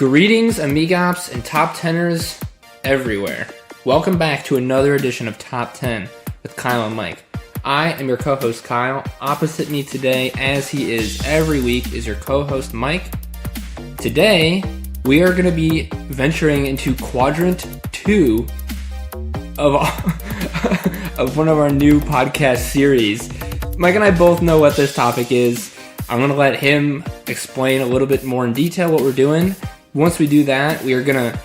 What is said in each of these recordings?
Greetings, amigops and top teners everywhere. Welcome back to another edition of Top 10 with Kyle and Mike. I am your co-host Kyle. Opposite me today, as he is every week, is your co-host Mike. Today, we are going to be venturing into Quadrant 2 of, of one of our new podcast series. Mike and I both know what this topic is. I'm going to let him explain a little bit more in detail what we're doing. Once we do that, we are going to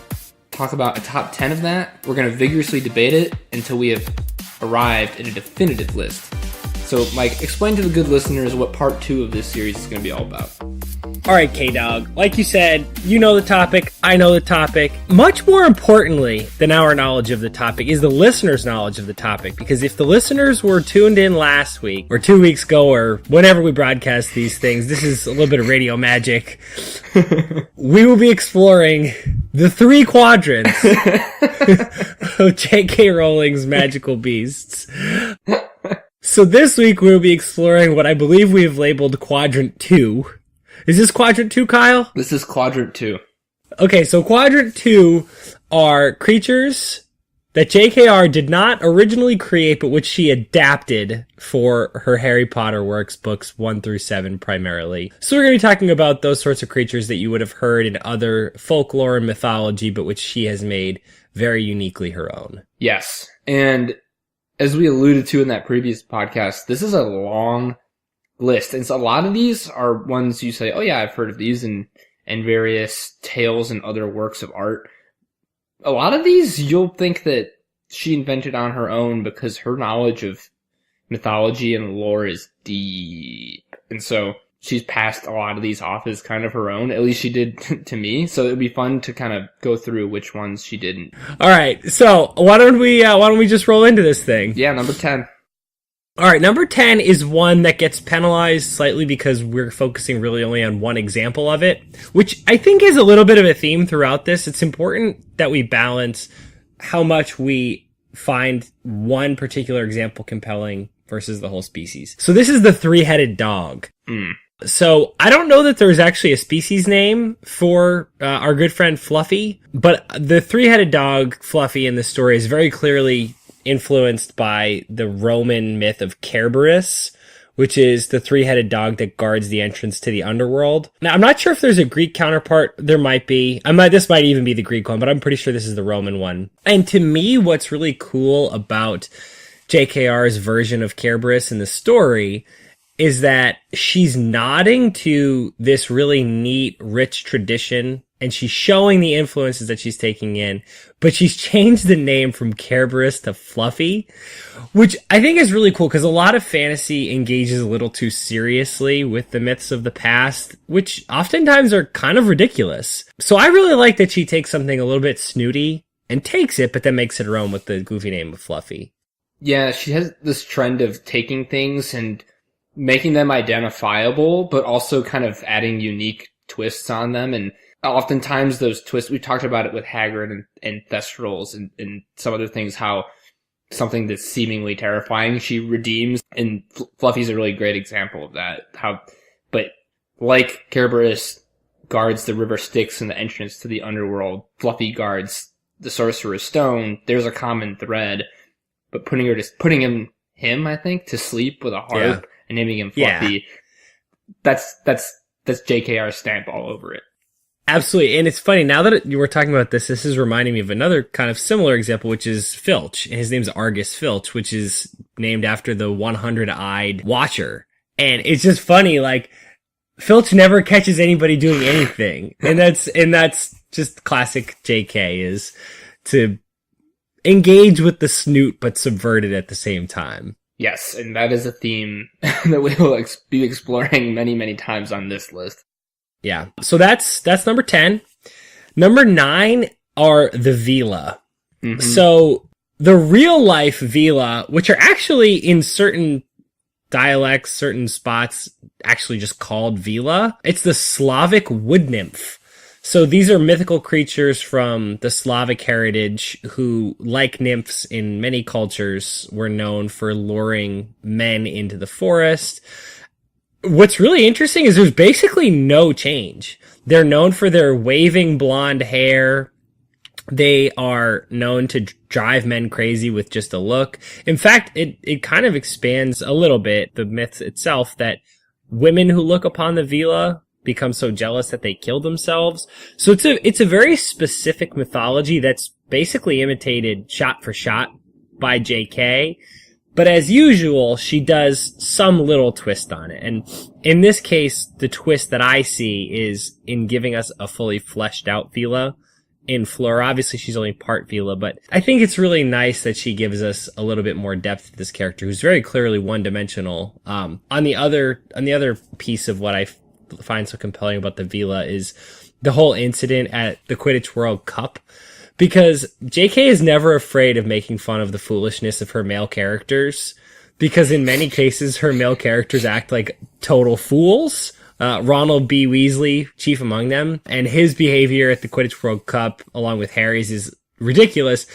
talk about a top 10 of that. We're going to vigorously debate it until we have arrived at a definitive list. So, Mike, explain to the good listeners what part 2 of this series is going to be all about. All right, K-Dog. Like you said, you know the topic, I know the topic. Much more importantly than our knowledge of the topic is the listeners' knowledge of the topic. Because if the listeners were tuned in last week, or 2 weeks ago, or whenever we broadcast these things, this is a little bit of radio magic. We will be exploring the 3 quadrants of J.K. Rowling's magical beasts. So this week we'll be exploring what I believe we have labeled Quadrant 2. Is this Quadrant 2, Kyle? This is Quadrant 2. Okay, so Quadrant 2 are creatures that JKR did not originally create, but which she adapted for her Harry Potter works, books 1 through 7 primarily. So we're going to be talking about those sorts of creatures that you would have heard in other folklore and mythology, but which she has made very uniquely her own. Yes, and as we alluded to in that previous podcast, this is a long list. And so a lot of these are ones you say, oh yeah, I've heard of these and various tales and other works of art. A lot of these you'll think that she invented on her own because her knowledge of mythology and lore is deep. And so she's passed a lot of these off as kind of her own. At least she did to me. So it'd be fun to kind of go through which ones she didn't. All right. So why don't we just roll into this thing? Yeah, number 10. All right, number 10 is one that gets penalized slightly because we're focusing really only on one example of it, which I think is a little bit of a theme throughout this. It's important that we balance how much we find one particular example compelling versus the whole species. So this is the 3-headed dog. So I don't know that there's actually a species name for our good friend Fluffy, but the 3-headed dog, Fluffy, in the story is very clearly influenced by the Roman myth of Cerberus, which is the 3-headed dog that guards the entrance to the underworld. Now, I'm not sure if there's a Greek counterpart. There might be. This might even be the Greek one, but I'm pretty sure this is the Roman one. And to me, what's really cool about JKR's version of Cerberus in the story is that she's nodding to this really neat, rich tradition, and she's showing the influences that she's taking in, but she's changed the name from Cerberus to Fluffy, which I think is really cool because a lot of fantasy engages a little too seriously with the myths of the past, which oftentimes are kind of ridiculous. So I really like that she takes something a little bit snooty and takes it, but then makes it her own with the goofy name of Fluffy. Yeah, she has this trend of taking things and making them identifiable, but also kind of adding unique twists on them. And oftentimes those twists, we talked about it with Hagrid and Thestrals and some other things, how something that's seemingly terrifying she redeems. And Fluffy's a really great example of that. But like Cerberus guards the river Styx and the entrance to the underworld, Fluffy guards the Sorcerer's Stone. There's a common thread, but putting him, I think, to sleep with a harp and naming him Fluffy, that's JKR's stamp all over it. Absolutely. And it's funny, now that you were talking about this is reminding me of another kind of similar example, which is Filch. His name's Argus Filch, which is named after the 100-eyed Watcher. And it's just funny, like, Filch never catches anybody doing anything. And that's just classic JK, is to engage with the snoot, but subvert it at the same time. Yes, and that is a theme that we will be exploring many, many times on this list. Yeah, so that's number 10. Number 9 are the Vila. Mm-hmm. So the real life Vila, which are actually in certain dialects, certain spots, actually just called Vila. It's the Slavic wood nymph. So these are mythical creatures from the Slavic heritage who, like nymphs in many cultures, were known for luring men into the forest. What's really interesting is there's basically no change. They're known for their waving blonde hair. They are known to drive men crazy with just a look. In fact, it kind of expands a little bit the myth itself that women who look upon the Vila become so jealous that they kill themselves. So it's a very specific mythology that's basically imitated shot for shot by JK. But as usual, she does some little twist on it. And in this case, the twist that I see is in giving us a fully fleshed out Vila in Fleur. Obviously, she's only part Vila, but I think it's really nice that she gives us a little bit more depth to this character who's very clearly one-dimensional. On the other piece of what I find so compelling about the Vila is the whole incident at the Quidditch World Cup, because JK is never afraid of making fun of the foolishness of her male characters, because in many cases her male characters act like total fools. Ronald B. Weasley, chief among them, and his behavior at the Quidditch World Cup, along with Harry's, is ridiculous,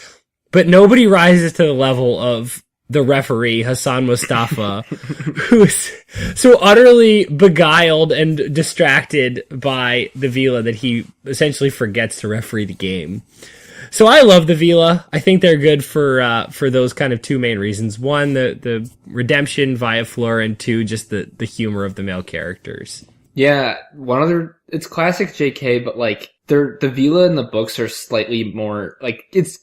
but nobody rises to the level of the referee, Hassan Mustafa, who is so utterly beguiled and distracted by the Vila that he essentially forgets to referee the game. So I love the Vila. I think they're good for those kind of two main reasons. One, the redemption via Fleur, and two, just the humor of the male characters. Yeah, it's classic JK, but like the Vila in the books are slightly more like it's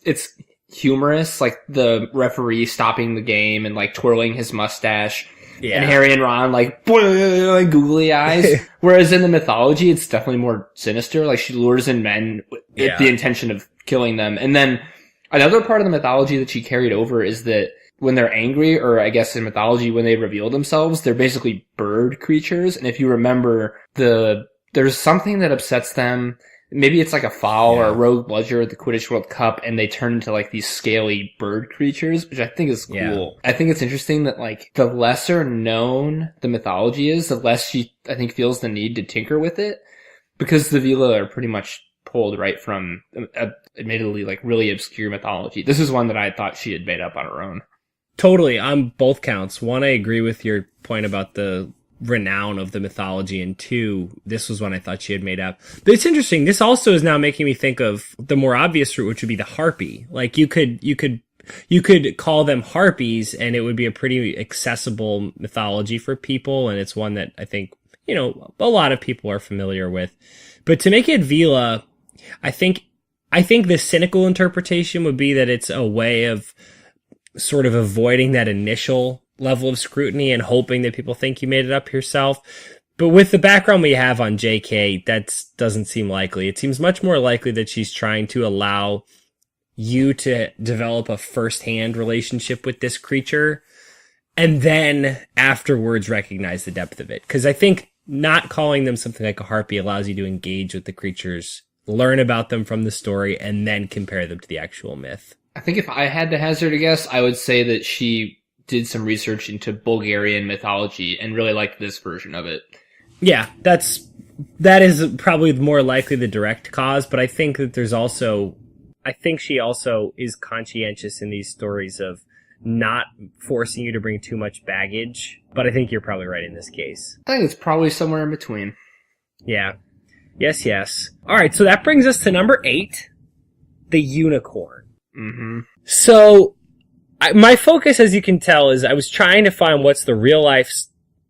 humorous, like the referee stopping the game and like twirling his mustache, and Harry and Ron like googly eyes. Whereas in the mythology, it's definitely more sinister. Like she lures in men with the intention of killing them. And then another part of the mythology that she carried over is that when they're angry, or I guess in mythology, when they reveal themselves, they're basically bird creatures. And if you remember, there's something that upsets them. Maybe it's like a fowl or a rogue bludger at the Quidditch World Cup, and they turn into like these scaly bird creatures, which I think is cool. Yeah. I think it's interesting that like the lesser known the mythology is, the less she, I think, feels the need to tinker with it, because the Vila are pretty much pulled right from admittedly like really obscure mythology. This is one that I thought she had made up on her own. Totally, on both counts. One, I agree with your point about the renown of the mythology, and two, this was one I thought she had made up. But it's interesting, this also is now making me think of the more obvious route, which would be the Harpy. Like you could call them Harpies, and it would be a pretty accessible mythology for people, and it's one that I think, a lot of people are familiar with. But to make it Vila, I think the cynical interpretation would be that it's a way of sort of avoiding that initial level of scrutiny and hoping that people think you made it up yourself. But with the background we have on JK, that doesn't seem likely. It seems much more likely that she's trying to allow you to develop a first-hand relationship with this creature, and then afterwards recognize the depth of it. Because I think not calling them something like a Harpy allows you to engage with the creatures, learn about them from the story, and then compare them to the actual myth. I think if I had to hazard a guess, I would say that she did some research into Bulgarian mythology and really liked this version of it. Yeah, that is probably more likely the direct cause, but I think that I think she also is conscientious in these stories of not forcing you to bring too much baggage, but I think you're probably right in this case. I think it's probably somewhere in between. Yeah. Yes. Alright, so that brings us to number 8, the unicorn. Mm-hmm. So, my focus, as you can tell, is I was trying to find what's the real life,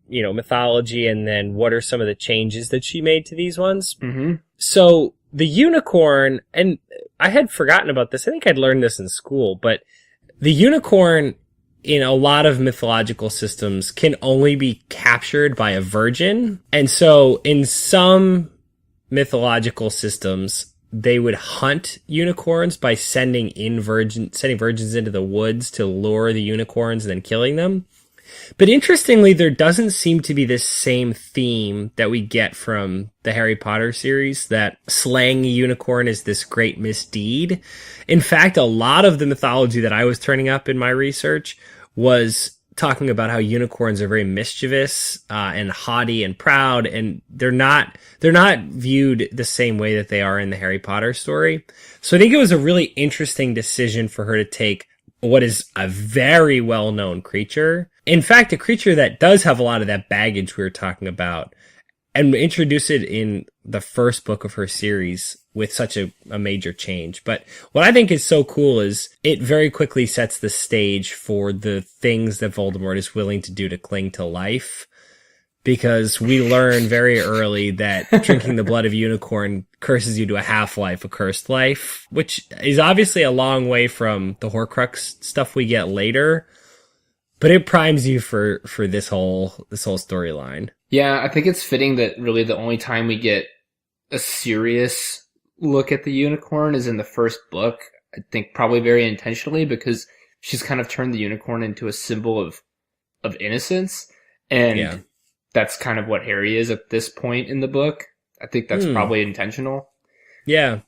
mythology, and then what are some of the changes that she made to these ones. Mm-hmm. So, the unicorn, and I had forgotten about this, I think I'd learned this in school, but the unicorn in a lot of mythological systems can only be captured by a virgin. And so, in some mythological systems, they would hunt unicorns by sending virgins into the woods to lure the unicorns and then killing them. But interestingly, there doesn't seem to be this same theme that we get from the Harry Potter series, that slaying a unicorn is this great misdeed. In fact, a lot of the mythology that I was turning up in my research was talking about how unicorns are very mischievous and haughty and proud, and they're not viewed the same way that they are in the Harry Potter story. So I think it was a really interesting decision for her to take what is a very well-known creature. In fact, a creature that does have a lot of that baggage we were talking about, and introduce it in the first book of her series with such a major change. But what I think is so cool is it very quickly sets the stage for the things that Voldemort is willing to do to cling to life. Because we learn very early that drinking the blood of unicorn curses you to a half-life, a cursed life, which is obviously a long way from the Horcrux stuff we get later. But it primes you for this whole storyline. Yeah, I think it's fitting that really the only time we get a serious look at the unicorn is in the first book. I think probably very intentionally because she's kind of turned the unicorn into a symbol of innocence. And that's kind of what Harry is at this point in the book. I think that's probably intentional. Yeah.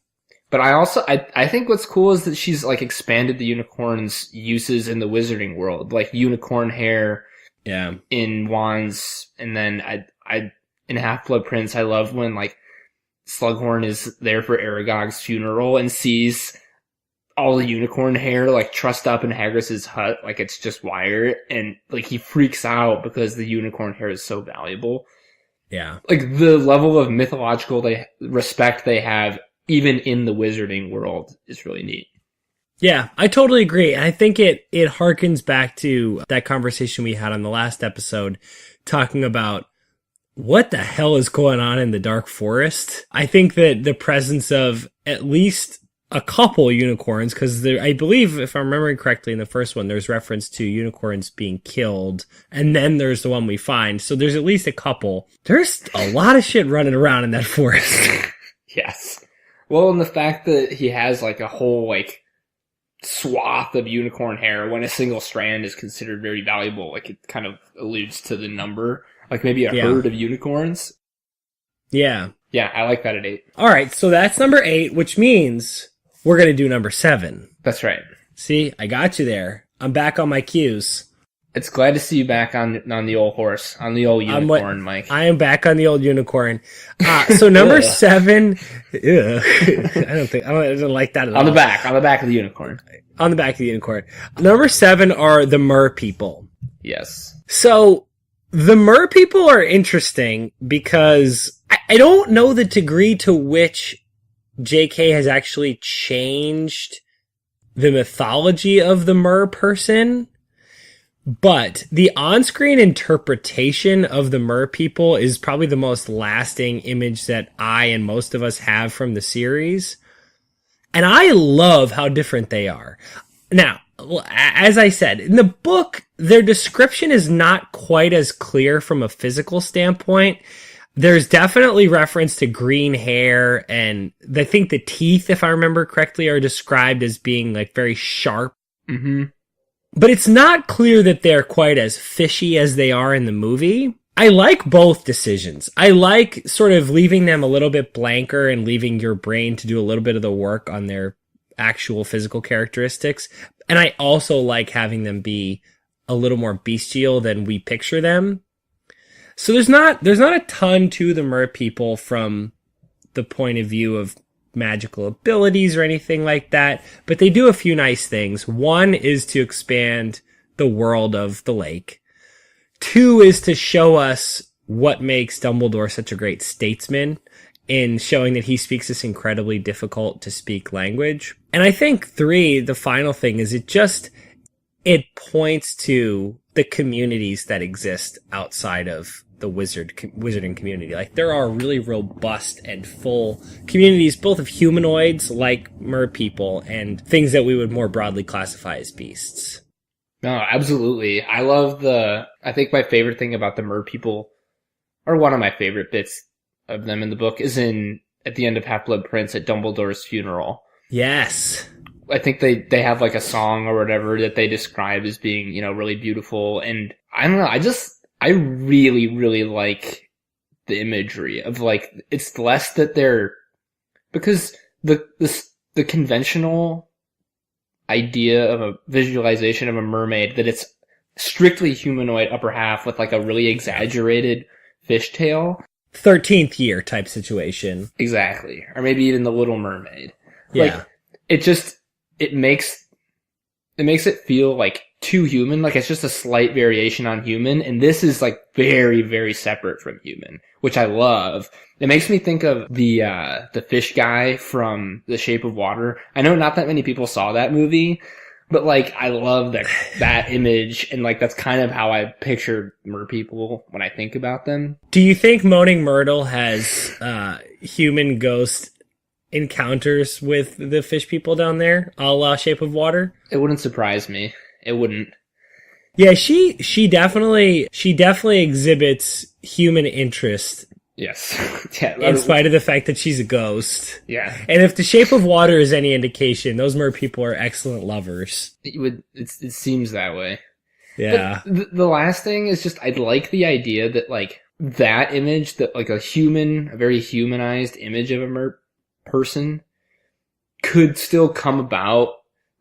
But I think what's cool is that she's like expanded the unicorn's uses in the wizarding world, like unicorn hair in wands. And then I in Half-Blood Prince, I love when like Slughorn is there for Aragog's funeral and sees all the unicorn hair like trussed up in Hagrid's hut like it's just wire, and like he freaks out because the unicorn hair is so valuable. Yeah. Like the level of mythological respect they have even in the wizarding world is really neat. Yeah, I totally agree. And I think it harkens back to that conversation we had on the last episode talking about what the hell is going on in the Dark Forest. I think that the presence of at least a couple unicorns, because I believe, if I'm remembering correctly, in the first one, there's reference to unicorns being killed, and then there's the one we find. So there's at least a couple. There's a lot of shit running around in that forest. Yes. Well, and the fact that he has like a whole like swath of unicorn hair when a single strand is considered very valuable, like it kind of alludes to the number, like maybe a herd of unicorns. Yeah. Yeah, I like that at 8. All right, so that's number 8, which means we're going to do number 7. That's right. See, I got you there. I'm back on my cues. It's glad to see you back on the old horse, on the old unicorn, Mike. I am back on the old unicorn. So number 7, I don't like that at all. On the back of the unicorn. On the back of the unicorn. Number 7 are the Mer people. Yes. So the Mer people are interesting because I don't know the degree to which JK has actually changed the mythology of the Mer person, but the on-screen interpretation of the Mer people is probably the most lasting image that I and most of us have from the series. And I love how different they are. Now, as I said, in the book, their description is not quite as clear from a physical standpoint. There's definitely reference to green hair, and I think the teeth, if I remember correctly, are described as being like very sharp. Mm-hmm. But it's not clear that they're quite as fishy as they are in the movie. I like both decisions. I like sort of leaving them a little bit blanker and leaving your brain to do a little bit of the work on their actual physical characteristics. And I also like having them be a little more bestial than we picture them. So there's not a ton to the Mer people from the point of view of magical abilities or anything like that, but they do a few nice things. One is to expand the world of the lake. 2 is to show us what makes Dumbledore such a great statesman in showing that he speaks this incredibly difficult to speak language. And I think 3, the final thing, is it points to the communities that exist outside of the wizarding community. Like, there are really robust and full communities, both of humanoids like Mer people and things that we would more broadly classify as beasts. No, absolutely. I think my favorite thing about the Mer people, or one of my favorite bits of them in the book, is at the end of Half-Blood Prince at Dumbledore's funeral. Yes. I think they have like a song or whatever that they describe as being, really beautiful. And I don't know, I really, really like the imagery of like, it's less that because the conventional idea of a visualization of a mermaid, that it's strictly humanoid upper half with like a really exaggerated fishtail. 13th year type situation. Exactly. Or maybe even the Little Mermaid. Yeah. Like, it makes it feel like too human. Like, it's just a slight variation on human, and this is like very, very separate from human, which I love. It makes me think of the fish guy from The Shape of Water. I know not that many people saw that movie, but like, I love that image, and like, that's kind of how I picture mer people when I think about them. Do you think Moaning Myrtle has human ghost encounters with the fish people down there, a la Shape of Water? It wouldn't surprise me. It wouldn't. Yeah, she definitely exhibits human interest. Yes. Yeah. In spite of the fact that she's a ghost. Yeah. And if The Shape of Water is any indication, those mer people are excellent lovers. It seems that way. Yeah. But the last thing is just, I like the idea that like that image, that like a very humanized image of a mer person could still come about.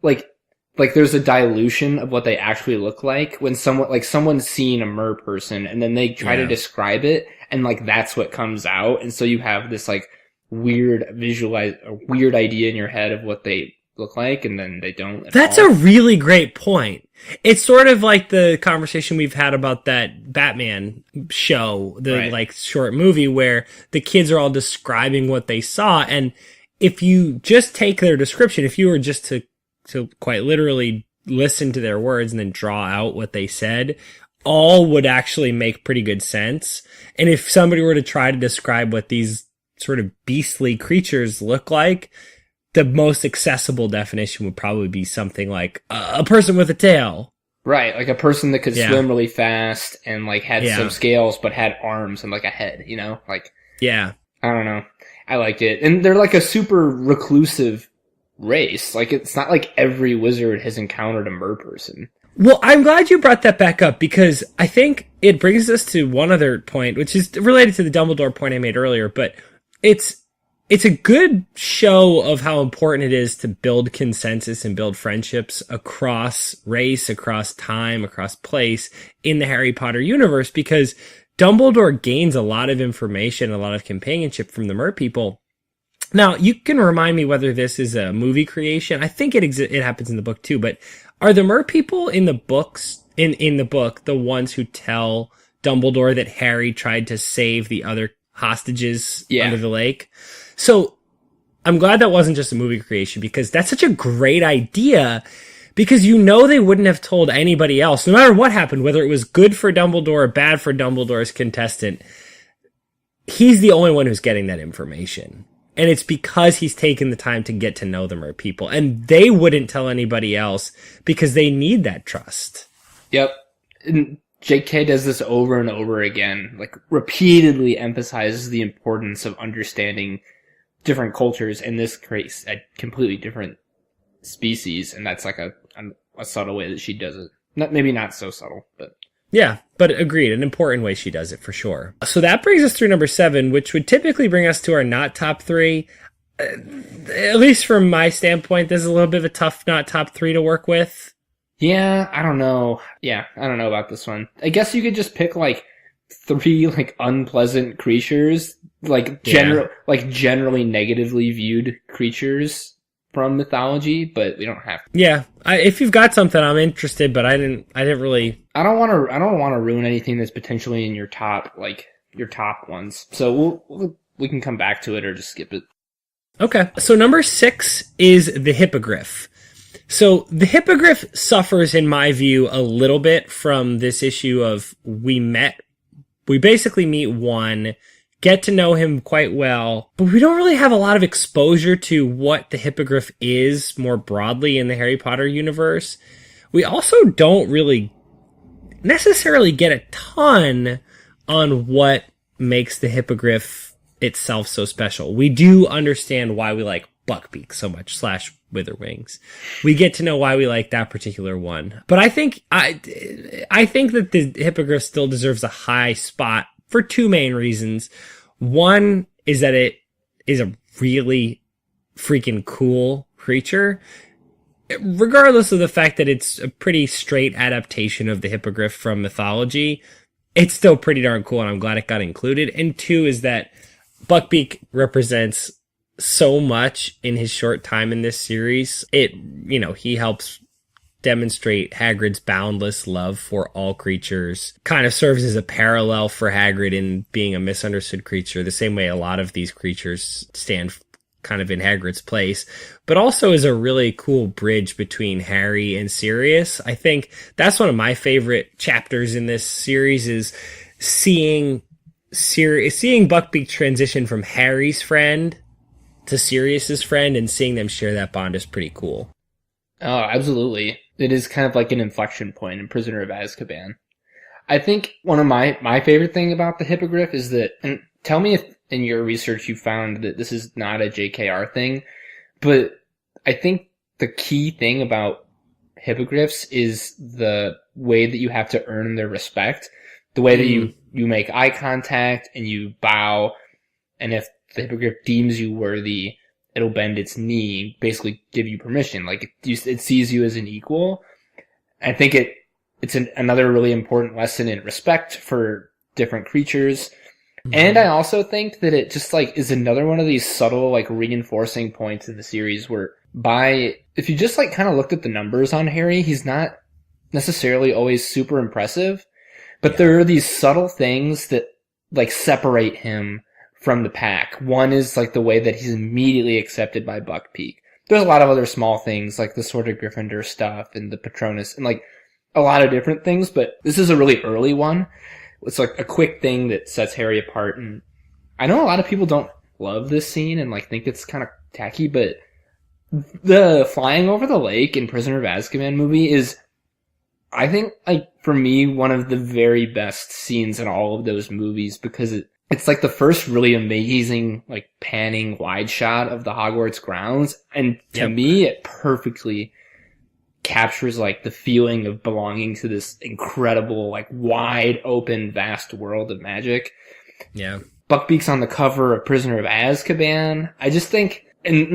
Like there's a dilution of what they actually look like when someone's seen a mer person and then they try to describe it, and like that's what comes out, and so you have this like weird idea in your head of what they look like, and then they don't. That's a really great point. It's sort of like the conversation we've had about that Batman show, the like short movie where the kids are all describing what they saw, and if you just take their description, if you were just to quite literally listen to their words and then draw out what they said, all would actually make pretty good sense. And if somebody were to try to describe what these sort of beastly creatures look like, the most accessible definition would probably be something like a person with a tail. Right, like a person that could swim really fast and like had some scales but had arms and like a head, you know? Like, yeah. I don't know. I like it. And they're like a super reclusive race. Like, it's not like every wizard has encountered a mer person. Well, I'm glad you brought that back up, because I think it brings us to one other point, which is related to the Dumbledore point I made earlier, but it's a good show of how important it is to build consensus and build friendships across race, across time, across place in the Harry Potter universe, because Dumbledore gains a lot of information, a lot of companionship from the mer people. Now, you can remind me whether this is a movie creation. I think it happens in the book too, but are the mer people in the books, in the book, the ones who tell Dumbledore that Harry tried to save the other hostages under the lake? So I'm glad that wasn't just a movie creation, because that's such a great idea, because you know they wouldn't have told anybody else, no matter what happened, whether it was good for Dumbledore or bad for Dumbledore's contestant. He's the only one who's getting that information. And it's because he's taken the time to get to know the mer people. And they wouldn't tell anybody else because they need that trust. Yep. And JK does this over and over again, like repeatedly emphasizes the importance of understanding different cultures, and this creates a completely different species. And that's like a subtle way that she does it. Maybe not so subtle, but... Yeah, but agreed. An important way she does it, for sure. So that brings us through number 7, which would typically bring us to our not top 3. At least from my standpoint, this is a little bit of a tough not top 3 to work with. Yeah, I don't know. Yeah, I don't know about this one. I guess you could just pick like 3 like unpleasant creatures, like generally negatively viewed creatures from mythology, but we don't have to. Yeah, if you've got something, I'm interested, but I didn't really. I don't want to ruin anything that's potentially in your top ones. So we can come back to it or just skip it. Okay. So number 6 is the Hippogriff. So the Hippogriff suffers, in my view, a little bit from this issue of we basically meet one, get to know him quite well, but we don't really have a lot of exposure to what the Hippogriff is more broadly in the Harry Potter universe. We also don't really necessarily get a ton on what makes the Hippogriff itself so special. We do understand why we like Buckbeak so much, / Witherwings. We get to know why we like that particular one. But I think that the Hippogriff still deserves a high spot for 2 main reasons. One is that it is a really freaking cool creature, regardless of the fact that it's a pretty straight adaptation of the Hippogriff from mythology. It's still pretty darn cool, and I'm glad it got included. And 2 is that Buckbeak represents so much in his short time in this series. He helps demonstrate Hagrid's boundless love for all creatures. Kind of serves as a parallel for Hagrid in being a misunderstood creature, the same way a lot of these creatures stand kind of in Hagrid's place, but also is a really cool bridge between Harry and Sirius. I think that's one of my favorite chapters in this series is seeing Buckbeak transition from Harry's friend to Sirius's friend, and seeing them share that bond is pretty cool. Oh, absolutely. It is kind of like an inflection point in Prisoner of Azkaban. I think one of my favorite thing about the Hippogriff is that, and tell me if in your research you found that this is not a JKR thing, but I think the key thing about Hippogriffs is the way that you have to earn their respect, the way that you make eye contact and you bow, and if the Hippogriff deems you worthy, it'll bend its knee, basically give you permission. Like, it sees you as an equal. I think it's another really important lesson in respect for different creatures. Mm-hmm. And I also think that it just, like, is another one of these subtle, like, reinforcing points in the series where if you just, like, kind of looked at the numbers on Harry, he's not necessarily always super impressive, but there are these subtle things that, like, separate him from the pack. One is, like, the way that he's immediately accepted by Buckbeak. There's a lot of other small things, like the sort of Gryffindor stuff and the Patronus and, like, a lot of different things, but this is a really early one. It's like a quick thing that sets Harry apart, and I know a lot of people don't love this scene and, like, think it's kind of tacky, but the flying over the lake in Prisoner of Azkaban movie is, I think, like, for me, one of the very best scenes in all of those movies, because it's like the first really amazing, like, panning wide shot of the Hogwarts grounds, and to me, it perfectly captures, like, the feeling of belonging to this incredible, like, wide open, vast world of magic. Yeah. Buckbeak's on the cover of Prisoner of Azkaban. I just think, and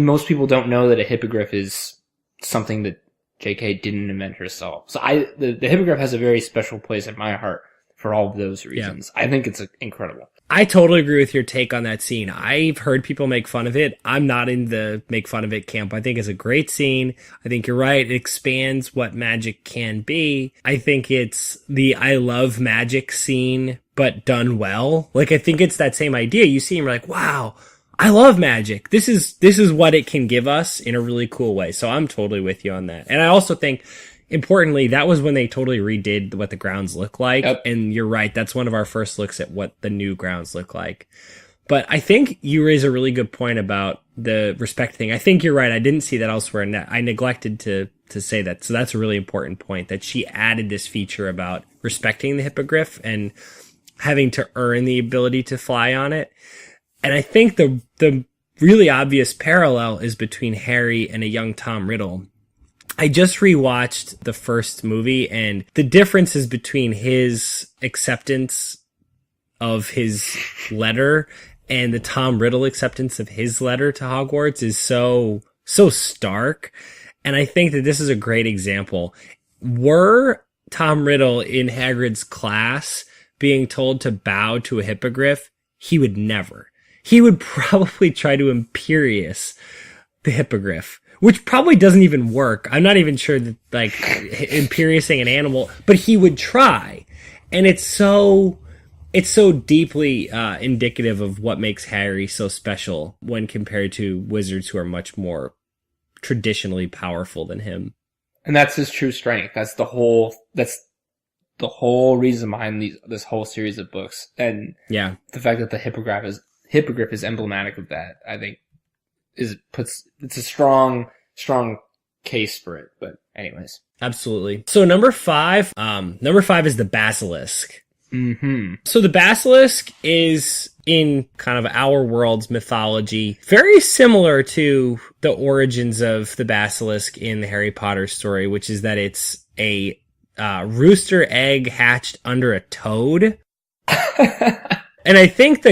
most people don't know that a hippogriff is something that JK didn't invent herself. So the hippogriff has a very special place in my heart for all of those reasons. Yeah. I think it's incredible. I totally agree with your take on that scene. I've heard people make fun of it. I'm not in the make fun of it camp. I think it's a great scene. I think you're right. It expands what magic can be. I think it's the I love magic scene, but done well. Like, I think it's that same idea. You see him, you're like, wow, I love magic. This is what it can give us in a really cool way. So I'm totally with you on that. And I also think, importantly, that was when they totally redid what the grounds look like. Yep. And you're right. That's one of our first looks at what the new grounds look like. But I think you raise a really good point about the respect thing. I think you're right. I didn't see that elsewhere, and I neglected to say that. So that's a really important point, that she added this feature about respecting the hippogriff and having to earn the ability to fly on it. And I think the really obvious parallel is between Harry and a young Tom Riddle. I just rewatched the first movie, and the differences between his acceptance of his letter and the Tom Riddle acceptance of his letter to Hogwarts is so stark. And I think that this is a great example. Were Tom Riddle in Hagrid's class being told to bow to a hippogriff, he would never. He would probably try to Imperious the hippogriff, which probably doesn't even work. I'm not even sure that, like, Imperiousing an animal, but he would try. And it's so deeply indicative of what makes Harry so special when compared to wizards who are much more traditionally powerful than him. And that's his true strength. That's the whole reason behind this whole series of books. And yeah, the fact that the hippogriff is emblematic of that, I think, it's a strong case for it. But anyways. Absolutely. So number five is the basilisk. Mm-hmm. So the basilisk is in kind of our world's mythology, very similar to the origins of the basilisk in the Harry Potter story, which is that it's a rooster egg hatched under a toad. And I think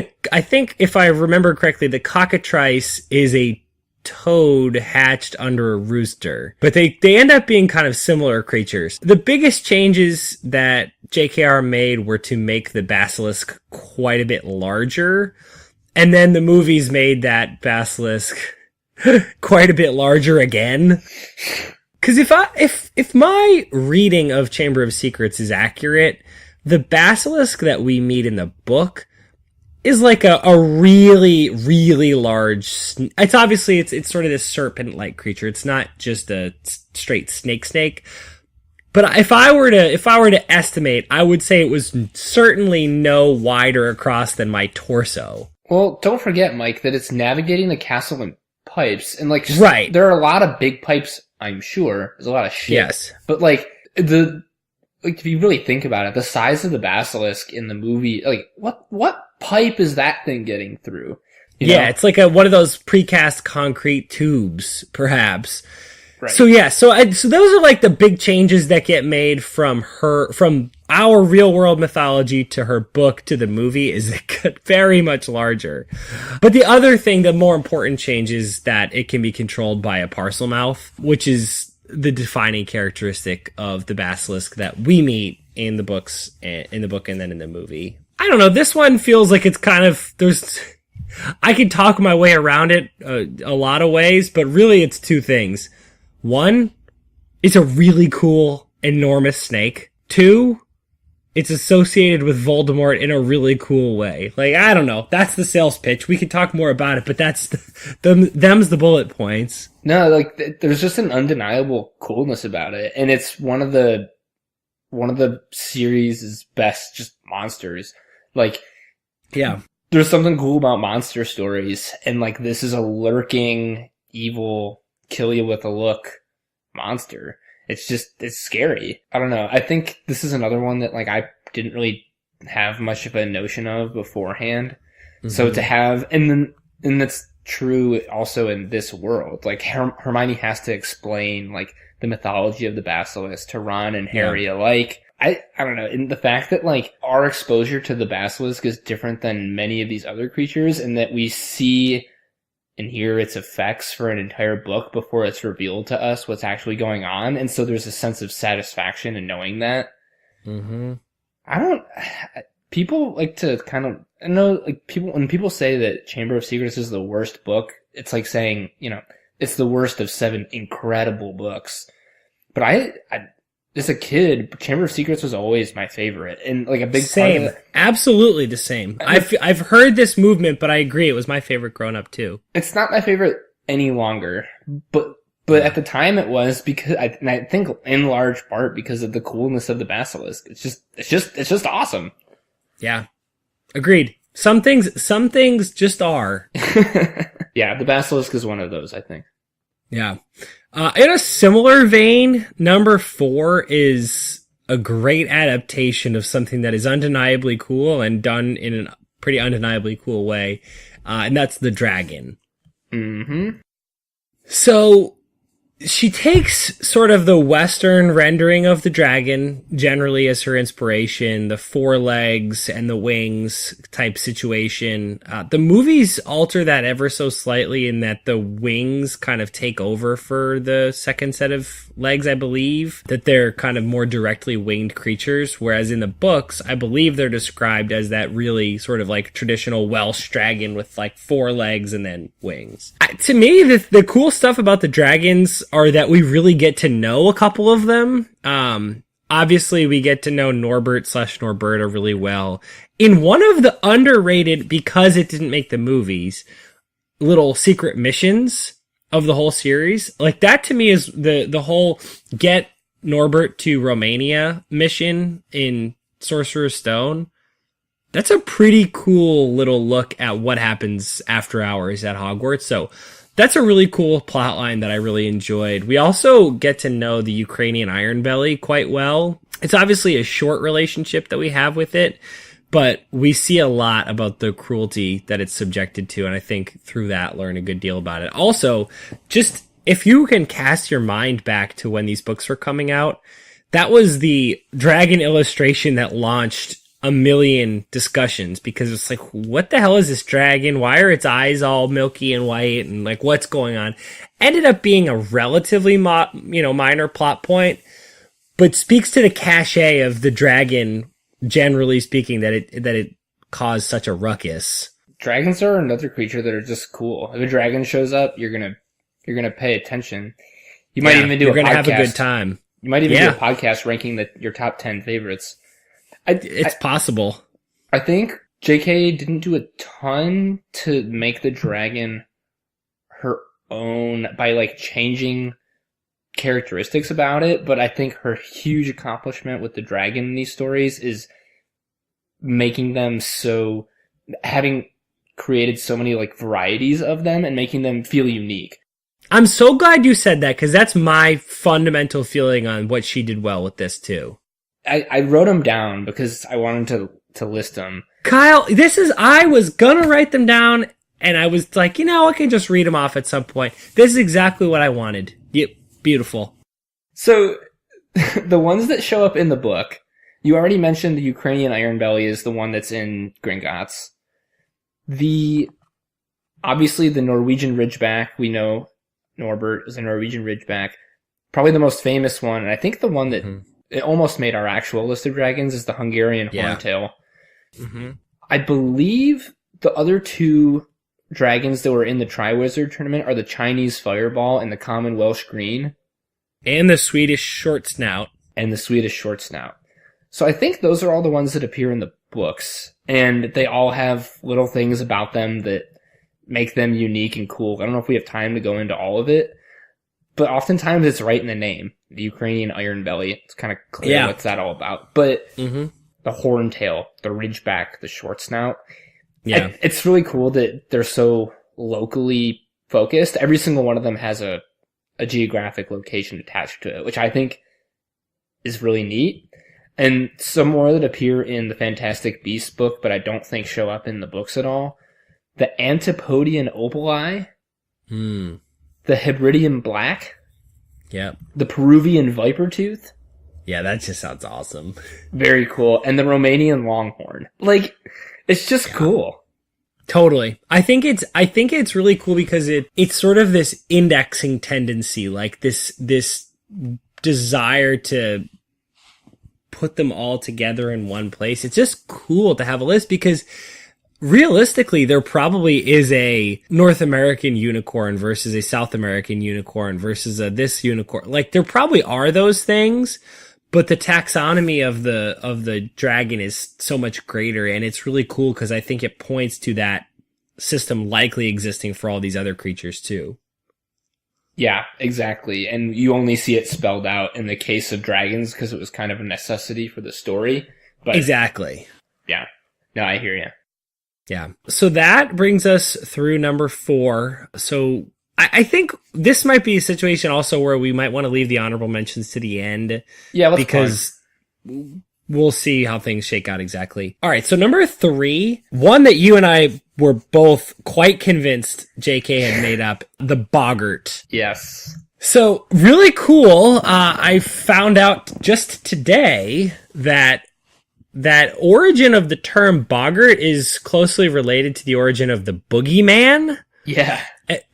if I remember correctly, the cockatrice is a toad hatched under a rooster, but they end up being kind of similar creatures. The biggest changes that JKR made were to make the basilisk quite a bit larger, and then the movies made that basilisk quite a bit larger again. Because if my reading of Chamber of Secrets is accurate, the basilisk that we meet in the book is like a really, really large. It's obviously it's sort of this serpent-like creature. It's not just a straight snake. But if I were to estimate, I would say it was certainly no wider across than my torso. Well, don't forget, Mike, that it's navigating the castle in pipes, and like, right, there are a lot of big pipes. I'm sure there's a lot of shit. Yes, but like if you really think about it, the size of the basilisk in the movie, like what pipe is that thing getting through? You know? It's like one of those precast concrete tubes, perhaps. Right. So so those are like the big changes that get made from our real world mythology to her book to the movie is it got very much larger. But the other thing, the more important change is that it can be controlled by a parcel mouth, which is the defining characteristic of the basilisk that we meet in the book and then in the movie. I don't know. This one feels like it's kind of I can talk my way around it a lot of ways, but really it's two things. One, it's a really cool, enormous snake. Two, it's associated with Voldemort in a really cool way. Like, I don't know. That's the sales pitch. We could talk more about it, but that's them's the bullet points. No, like, there's just an undeniable coolness about it. And it's one of the series' best just monsters. Like, yeah, there's something cool about monster stories. And like, this is a lurking, evil, kill you with a look monster. It's scary. I don't know. I think this is another one that like I didn't really have much of a notion of beforehand. Mm-hmm. So to have, and that's true also in this world. Like Hermione has to explain like the mythology of the basilisk to Ron and Harry alike. I don't know. And the fact that like our exposure to the basilisk is different than many of these other creatures, and that we see and hear its effects for an entire book before it's revealed to us what's actually going on. And so there's a sense of satisfaction in knowing that. Mm-hmm. People like to kind of, I know, like when people say that Chamber of Secrets is the worst book, it's like saying, it's the worst of 7 incredible books. But I as a kid, Chamber of Secrets was always my favorite, and like a big same, part of it, absolutely the same. I've heard this movement, but I agree it was my favorite growing up too. It's not my favorite any longer, but at the time it was because I think in large part because of the coolness of the basilisk. It's just awesome. Yeah, agreed. Some things just are. Yeah, the basilisk is one of those, I think. Yeah. In a similar vein, number 4 is a great adaptation of something that is undeniably cool and done in a pretty undeniably cool way. And that's the dragon. Mm-hmm. So she takes sort of the Western rendering of the dragon generally as her inspiration, the 4 legs and the wings type situation. The movies alter that ever so slightly in that the wings kind of take over for the second set of legs, I believe, that they're kind of more directly winged creatures. Whereas in the books, I believe they're described as that really sort of like traditional Welsh dragon with like 4 legs and then wings. To me, the cool stuff about the dragons are that we really get to know a couple of them. Obviously, we get to know Norbert/Norberta really well. In one of the underrated, because it didn't make the movies, little secret missions of the whole series, like that to me is the whole get Norbert to Romania mission in Sorcerer's Stone. That's a pretty cool little look at what happens after hours at Hogwarts. So that's a really cool plot line that I really enjoyed. We also get to know the Ukrainian Iron Belly quite well. It's obviously a short relationship that we have with it, but we see a lot about the cruelty that it's subjected to, and I think through that learn a good deal about it. Also, just if you can cast your mind back to when these books were coming out, that was the dragon illustration that launched a million discussions, because it's like, what the hell is this dragon? Why are its eyes all milky and white? And like, what's going on? Ended up being a relatively minor plot point, but speaks to the cachet of the dragon, generally speaking, that it caused such a ruckus. Dragons are another creature that are just cool. If a dragon shows up, you're gonna pay attention. You might even do you're a podcast. You're going to have a good time. You might even do a podcast ranking your top 10 favorites. It's possible. I think JK didn't do a ton to make the dragon her own by like changing characteristics about it, but I think her huge accomplishment with the dragon in these stories is making them having created so many like varieties of them and making them feel unique. I'm so glad you said that, because that's my fundamental feeling on what she did well with this too. I wrote them down because I wanted to list them. Kyle, I was gonna write them down, and I was like, I can just read them off at some point. This is exactly what I wanted. Yep, beautiful. So, the ones that show up in the book, you already mentioned the Ukrainian Iron Belly is the one that's in Gringotts. Obviously the Norwegian Ridgeback, we know Norbert is a Norwegian Ridgeback. Probably the most famous one, and I think the one that it almost made our actual list of dragons, is the Hungarian Horntail. Mm-hmm. I believe the other two dragons that were in the Triwizard tournament are the Chinese Fireball and the common Welsh Green. And the Swedish Short Snout. So I think those are all the ones that appear in the books, and they all have little things about them that make them unique and cool. I don't know if we have time to go into all of it, but oftentimes it's right in the name. The Ukrainian Iron Belly. It's kind of clear what's that all about. But the Horntail, the Ridgeback, the Short Snout. Yeah. It's really cool that they're so locally focused. Every single one of them has a geographic location attached to it, which I think is really neat. And some more that appear in the Fantastic Beasts book, but I don't think show up in the books at all. The Antipodian Opali. The Hebridean Black. Yep. The Peruvian Viper Tooth. Yeah, that just sounds awesome. Very cool. And the Romanian Longhorn. Like, it's just cool. Totally. I think it's really cool because it's sort of this indexing tendency, like this desire to put them all together in one place. It's just cool to have a list because realistically, there probably is a North American unicorn versus a South American unicorn versus this unicorn. Like, there probably are those things, but the taxonomy of the dragon is so much greater, and it's really cool because I think it points to that system likely existing for all these other creatures too. Yeah, exactly. And you only see it spelled out in the case of dragons because it was kind of a necessity for the story. But exactly. Yeah. No, I hear you. Yeah. So that brings us through number 4. So I think this might be a situation also where we might want to leave the honorable mentions to the end. Yeah, because we'll see how things shake out exactly. All right. So number 3, one that you and I were both quite convinced JK had made up, the Boggart. Yes. So really cool. I found out just today that origin of the term Boggart is closely related to the origin of the boogeyman. Yeah.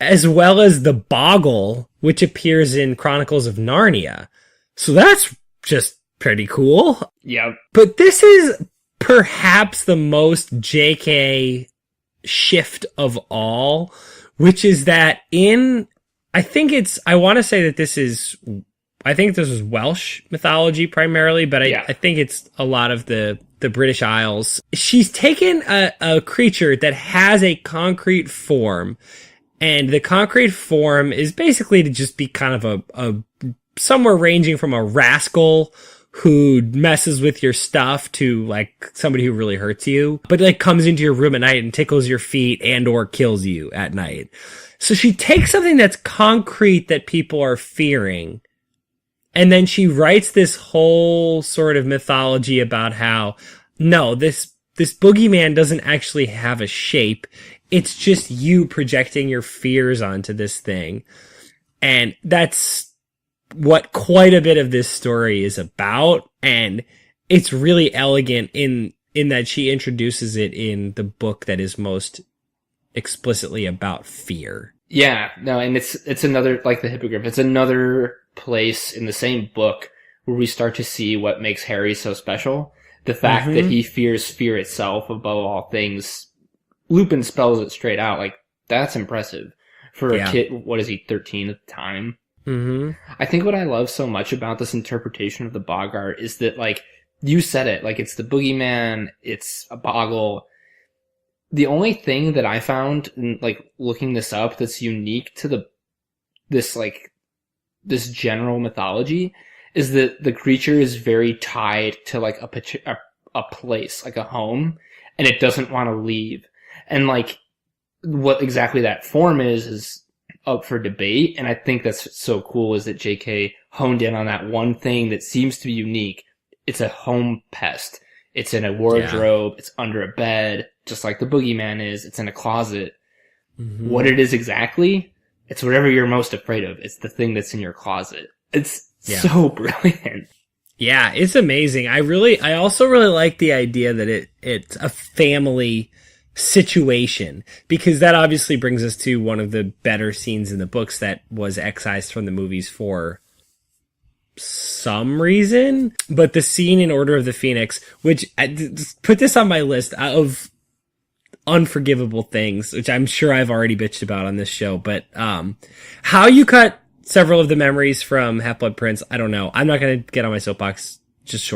As well as the Boggle, which appears in Chronicles of Narnia. So that's just pretty cool. Yeah. But this is perhaps the most JK shift of all, which is that I think this is Welsh mythology primarily, but I think it's a lot of the British Isles. She's taken a creature that has a concrete form, and the concrete form is basically to just be kind of a somewhere ranging from a rascal who messes with your stuff to like somebody who really hurts you, but like comes into your room at night and tickles your feet and or kills you at night. So she takes something that's concrete that people are fearing, and then she writes this whole sort of mythology about how, no, this boogeyman doesn't actually have a shape. It's just you projecting your fears onto this thing. And that's what quite a bit of this story is about. And it's really elegant in that she introduces it in the book that is most explicitly about fear. Yeah, no, and it's another, like the Hippogriff, it's another place in the same book where we start to see what makes Harry so special. The fact that he fears fear itself above all things. Lupin spells it straight out. Like, that's impressive for a kid. What is he, 13 at the time? I think what I love so much about this interpretation of the Boggart is that, like, you said it, like, it's the boogeyman, it's a boggle. The only thing that I found, like, looking this up that's unique to this general mythology is that the creature is very tied to, like, a place, like a home, and it doesn't want to leave. And, like, what exactly that form is up for debate, and I think that's so cool is that JK honed in on that one thing that seems to be unique. It's a home pest. It's in a wardrobe, it's under a bed, just like the boogeyman is, it's in a closet. What it is exactly, it's whatever you're most afraid of. It's the thing that's in your closet. It's so brilliant. Yeah, it's amazing. I also really like the idea that it's a family situation, because that obviously brings us to one of the better scenes in the books that was excised from the movies for some reason. But the scene in Order of the Phoenix, which I put this on my list of unforgivable things, which I'm sure I've already bitched about on this show, but how you cut several of the memories from Half-Blood Prince, I don't know. I'm not going to get on my soapbox. Just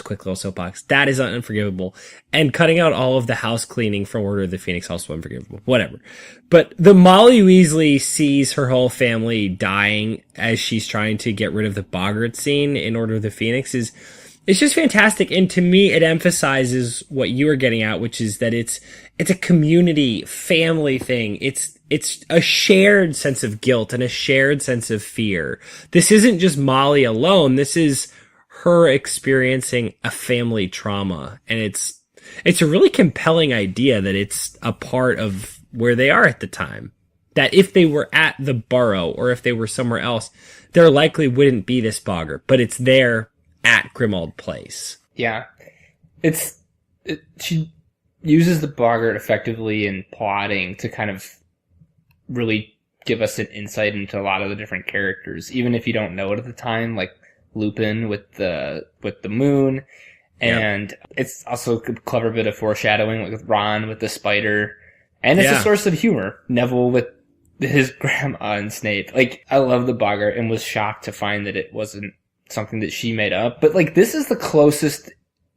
quick little soapbox. That is unforgivable. And cutting out all of the house cleaning from Order of the Phoenix, also unforgivable. Whatever. But the Molly Weasley sees her whole family dying as she's trying to get rid of the Boggart scene in Order of the Phoenix it's just fantastic. And to me, it emphasizes what you were getting at, which is that it's a community, family thing. It's a shared sense of guilt and a shared sense of fear. This isn't just Molly alone. This is her experiencing a family trauma. And it's a really compelling idea that it's a part of where they are at the time. That if they were at the Burrow or if they were somewhere else, there likely wouldn't be this Boggart, but it's there at Grimmauld Place. Yeah. She uses the Boggart effectively in plotting to kind of really give us an insight into a lot of the different characters, even if you don't know it at the time, like Lupin with the moon. And it's also a clever bit of foreshadowing, like with Ron with the spider. And it's a source of humor. Neville with his grandma and Snape. Like, I love the Boggart and was shocked to find that it wasn't something that she made up. But, like, this is the closest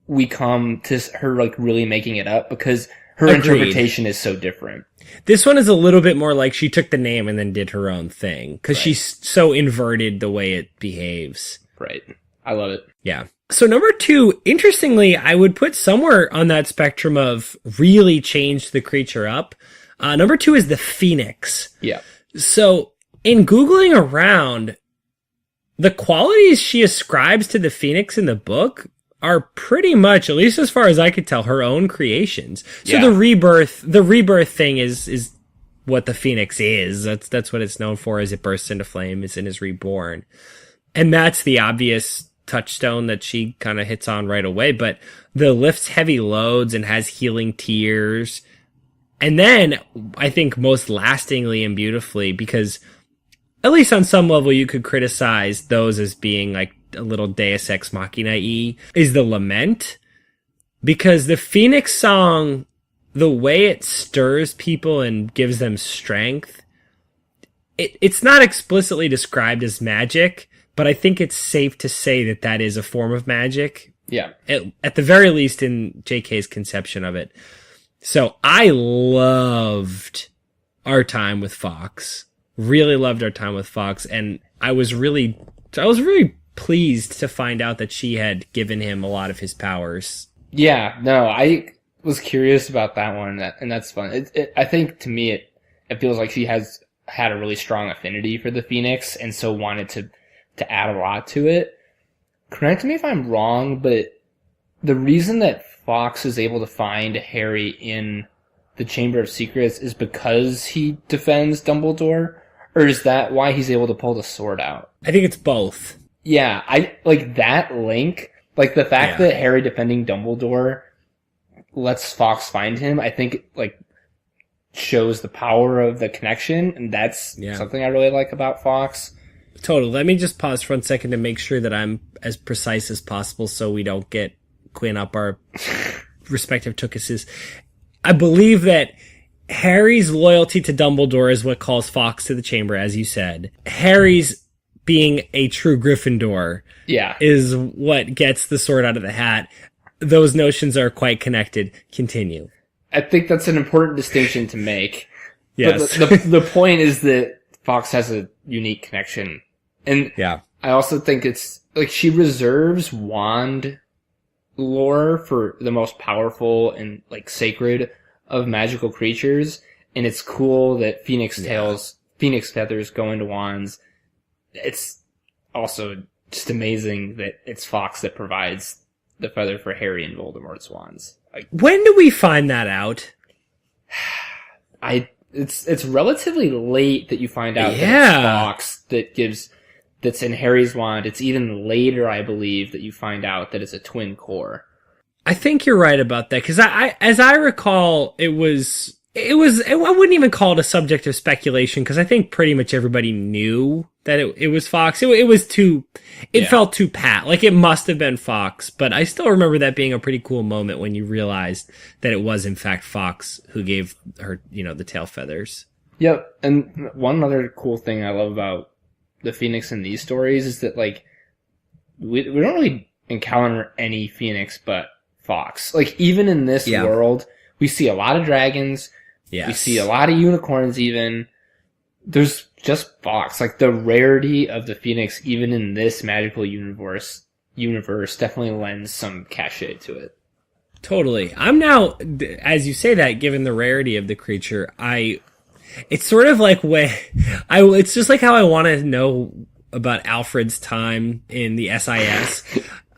we come to her, like, really making it up, because her interpretation is so different. This one is a little bit more like she took the name and then did her own thing, because she's so inverted the way it behaves. Right. I love it. Yeah. So number 2, interestingly, I would put somewhere on that spectrum of really changed the creature up. Number 2 is the Phoenix. Yeah. So in Googling around, the qualities she ascribes to the Phoenix in the book are pretty much, at least as far as I could tell, her own creations. So the rebirth thing is what the Phoenix is. That's what it's known for, as it bursts into flames and is reborn. And that's the obvious touchstone that she kind of hits on right away. But the lifts heavy loads and has healing tears. And then I think most lastingly and beautifully, because at least on some level you could criticize those as being like a little Deus Ex Machina-y, is the lament. Because the Phoenix song, the way it stirs people and gives them strength, it's not explicitly described as magic, but I think it's safe to say that that is a form of magic. Yeah. At the very least in JK's conception of it. So I loved our time with Fawkes. Really loved our time with Fawkes. And I was really pleased to find out that she had given him a lot of his powers. Yeah, no, I was curious about that one, and that's fun. I think to me it feels like she has had a really strong affinity for the Phoenix, and so wanted to add a lot to it. Correct me if I'm wrong, but the reason that Fawkes is able to find Harry in the Chamber of Secrets is because he defends Dumbledore? Or is that why he's able to pull the sword out? I think it's both. Yeah, I like that link. Like, the fact that Harry defending Dumbledore lets Fawkes find him, I think, like, shows the power of the connection, and that's something I really like about Fawkes. Totally. Let me just pause for 1 second to make sure that I'm as precise as possible so we don't get Quinn up our respective tookuses. I believe that Harry's loyalty to Dumbledore is what calls Fawkes to the chamber, as you said. Harry's being a true Gryffindor is what gets the sword out of the hat. Those notions are quite connected. Continue. I think that's an important distinction to make. Yes. But the point is that Fawkes has a unique connection. And I also think it's, like, she reserves wand lore for the most powerful and, like, sacred of magical creatures. And it's cool that Phoenix feathers go into wands. It's also just amazing that it's Fawkes that provides the feather for Harry and Voldemort's wands. Like, when do we find that out? It's relatively late that you find out that it's Fawkes that's in Harry's wand. It's even later, I believe, that you find out that it's a twin core. I think you're right about that, because as I recall, I wouldn't even call it a subject of speculation, because I think pretty much everybody knew that it was Fawkes. It felt too pat. Like, it must have been Fawkes, but I still remember that being a pretty cool moment when you realized that it was in fact Fawkes who gave her, the tail feathers. Yep. And one other cool thing I love about the Phoenix in these stories is that, like, we don't really encounter any Phoenix but Fawkes. Like, even in this world, we see a lot of dragons. Yes. We see a lot of unicorns even. There's just Fawkes. Like, the rarity of the Phoenix, even in this magical universe definitely lends some cachet to it. Totally. I'm now, as you say that, given the rarity of the creature, it's sort of like it's just like how I want to know about Alfred's time in the SIS.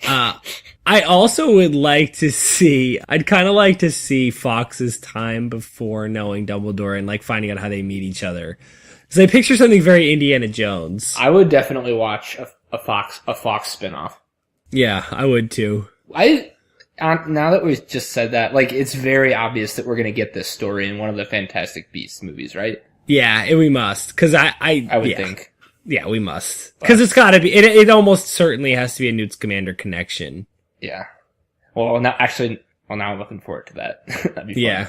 I also would like to see, I'd kind of like to see Fawkes' time before knowing Dumbledore and, like, finding out how they meet each other. Because I picture something very Indiana Jones. I would definitely watch a Fawkes spinoff. Yeah, I would too. Now that we've just said that, like, it's very obvious that we're going to get this story in one of the Fantastic Beasts movies, right? Yeah, we must. Because I would think. Yeah, we must. Because it's got to be, it almost certainly has to be a Newt Scamander connection. Yeah. Well, now I'm looking forward to that. That'd be fun. Yeah.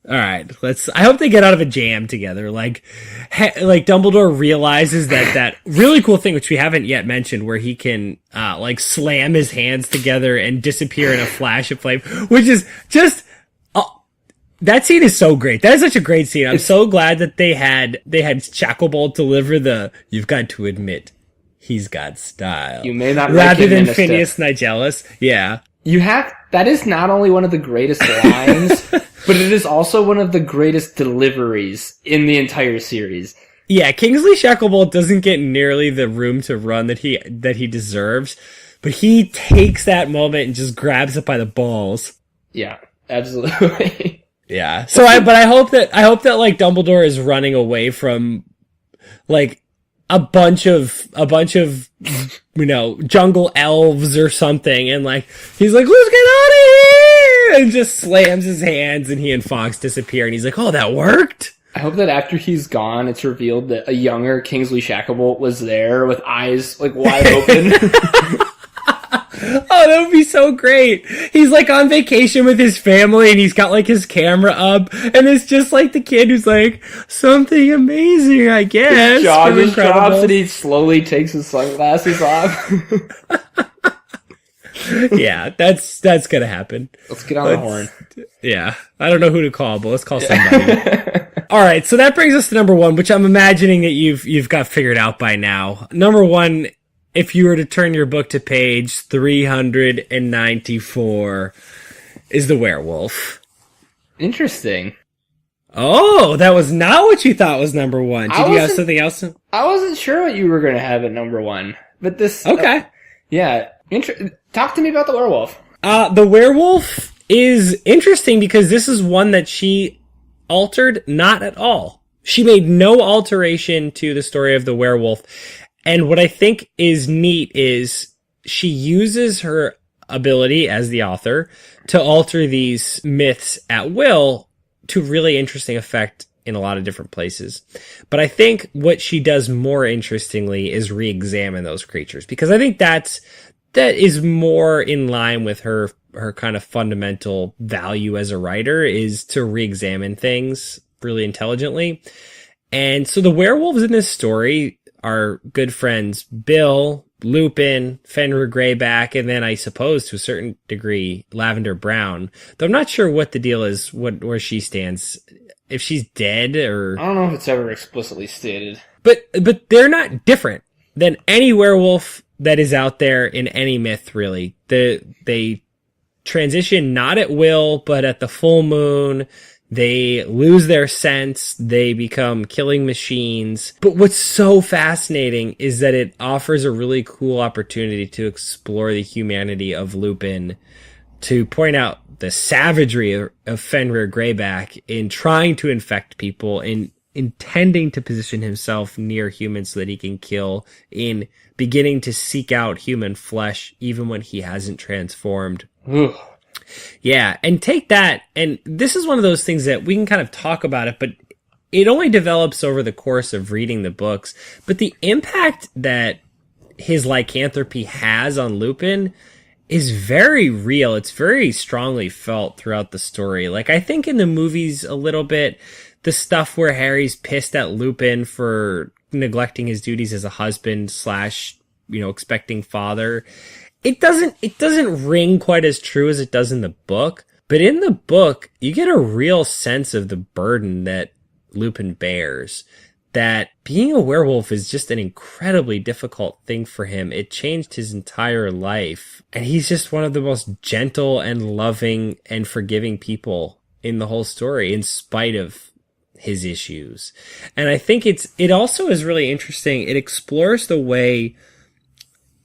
All right. I hope they get out of a jam together. Like Dumbledore realizes that really cool thing, which we haven't yet mentioned, where he can, slam his hands together and disappear in a flash of flame, which is just, that scene is so great. That is such a great scene. I'm so glad that they had Shacklebolt deliver you've got to admit, he's got style. You may not rather like him, than Minister. Phineas Nigellus. Yeah. That is not only one of the greatest lines, but it is also one of the greatest deliveries in the entire series. Yeah, Kingsley Shacklebolt doesn't get nearly the room to run that he deserves, but he takes that moment and just grabs it by the balls. Yeah, absolutely. Yeah. So I hope that like Dumbledore is running away from like a bunch of jungle elves or something, and like he's like, let's get out of here, and just slams his hands, and he and Fawkes disappear, and he's like, oh, that worked. I hope that after he's gone, it's revealed that a younger Kingsley Shacklebolt was there with eyes like wide open. Oh, that would be so great. He's like on vacation with his family and he's got like his camera up and it's just like the kid who's like, something amazing, I guess. His jaw just drops and he slowly takes his sunglasses off. Yeah, that's gonna happen. Let's get on the horn. Yeah. I don't know who to call, but let's call somebody. Alright, so that brings us to number one, which I'm imagining that you've got figured out by now. Number one, if you were to turn your book to page 394, is the werewolf. Interesting. Oh, that was not what you thought was number one. Did you have something else? I wasn't sure what you were going to have at number one, but this... Okay. Yeah. Talk to me about the werewolf. The werewolf is interesting because this is one that she altered not at all. She made no alteration to the story of the werewolf. And what I think is neat is she uses her ability as the author to alter these myths at will to really interesting effect in a lot of different places. But I think what she does more interestingly is re-examine those creatures, because I think that is more in line with her kind of fundamental value as a writer, is to re-examine things really intelligently. And so the werewolves in this story our good friends Bill, Lupin, Fenrir Greyback, and then I suppose to a certain degree Lavender Brown. Though I'm not sure what the deal is, where she stands. If she's dead or I don't know if it's ever explicitly stated. But they're not different than any werewolf that is out there in any myth, really. They transition not at will, but at the full moon. They lose their sense. They become killing machines. But what's so fascinating is that it offers a really cool opportunity to explore the humanity of Lupin, to point out the savagery of Fenrir Greyback in trying to infect people, in intending to position himself near humans so that he can kill, in beginning to seek out human flesh even when he hasn't transformed. Ugh. Yeah, and take that, and this is one of those things that we can kind of talk about it, but it only develops over the course of reading the books. But the impact that his lycanthropy has on Lupin is very real. It's very strongly felt throughout the story. Like, I think in the movies a little bit, the stuff where Harry's pissed at Lupin for neglecting his duties as a husband / expecting father, it doesn't ring quite as true as it does in the book. But in the book, you get a real sense of the burden that Lupin bears. That being a werewolf is just an incredibly difficult thing for him. It changed his entire life. And he's just one of the most gentle and loving and forgiving people in the whole story, in spite of his issues. And I think it also is really interesting. It explores the way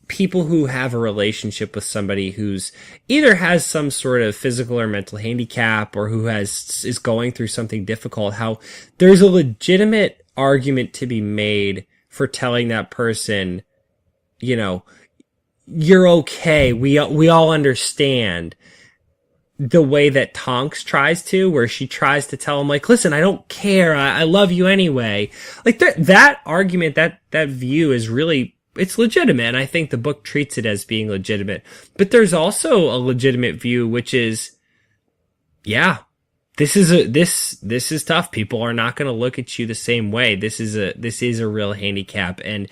people who have a relationship with somebody who's either has some sort of physical or mental handicap, or who is going through something difficult, how there's a legitimate argument to be made for telling that person, you're okay. We all understand. The way that Tonks tries to, where she tries to tell him, like, listen, I don't care. I love you anyway. Like, that argument, that view is really, it's legitimate. And I think the book treats it as being legitimate. But there's also a legitimate view, which is, yeah, this is tough. People are not going to look at you the same way. This is a real handicap, and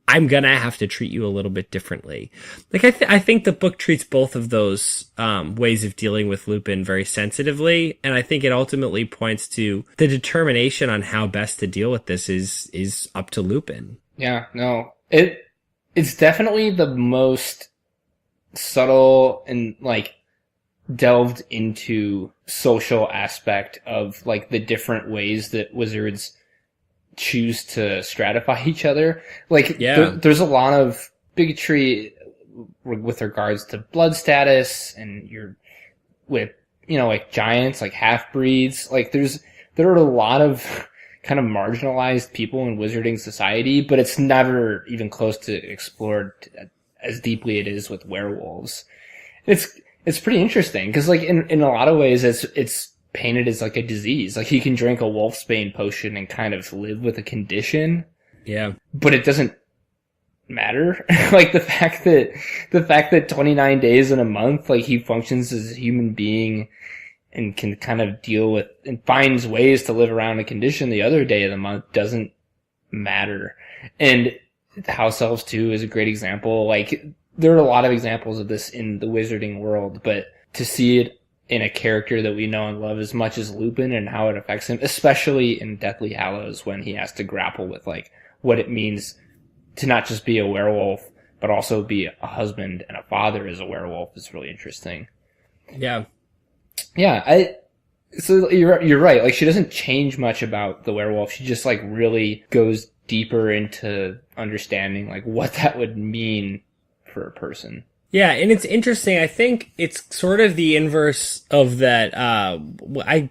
I'm going to have to treat you a little bit differently. Like, I think the book treats both of those ways of dealing with Lupin very sensitively, and I think it ultimately points to the determination on how best to deal with this is up to Lupin. Yeah, no. It's definitely the most subtle and, like, delved into social aspect of, like, the different ways that wizards choose to stratify each other. Like, yeah. There's a lot of bigotry with regards to blood status, and you're with, like, giants, like half-breeds. Like, there are a lot of kind of marginalized people in wizarding society, but it's never even close to explored as deeply it is with werewolves. It's pretty interesting, because, like, in a lot of ways, it's painted as like a disease. Like, you can drink a wolfsbane potion and kind of live with a condition. Yeah. But it doesn't matter. Like, the fact that 29 days in a month, like, he functions as a human being and can kind of deal with and finds ways to live around a condition the other day of the month doesn't matter. And House Elves 2 is a great example. Like, there are a lot of examples of this in the wizarding world, but to see it in a character that we know and love as much as Lupin and how it affects him, especially in Deathly Hallows, when he has to grapple with, like, what it means to not just be a werewolf, but also be a husband and a father as a werewolf, is really interesting. Yeah. Yeah, so you're right. Like, she doesn't change much about the werewolf. She just, like, really goes deeper into understanding, like, what that would mean for a person. Yeah, and it's interesting. I think it's sort of the inverse of that. I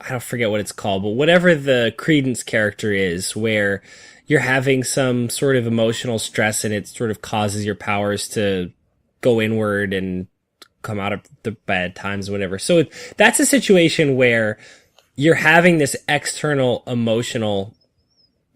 don't forget what it's called, but whatever the Credence character is, where you're having some sort of emotional stress and it sort of causes your powers to go inward and come out of the bad times, whatever. So that's a situation where you're having this external emotional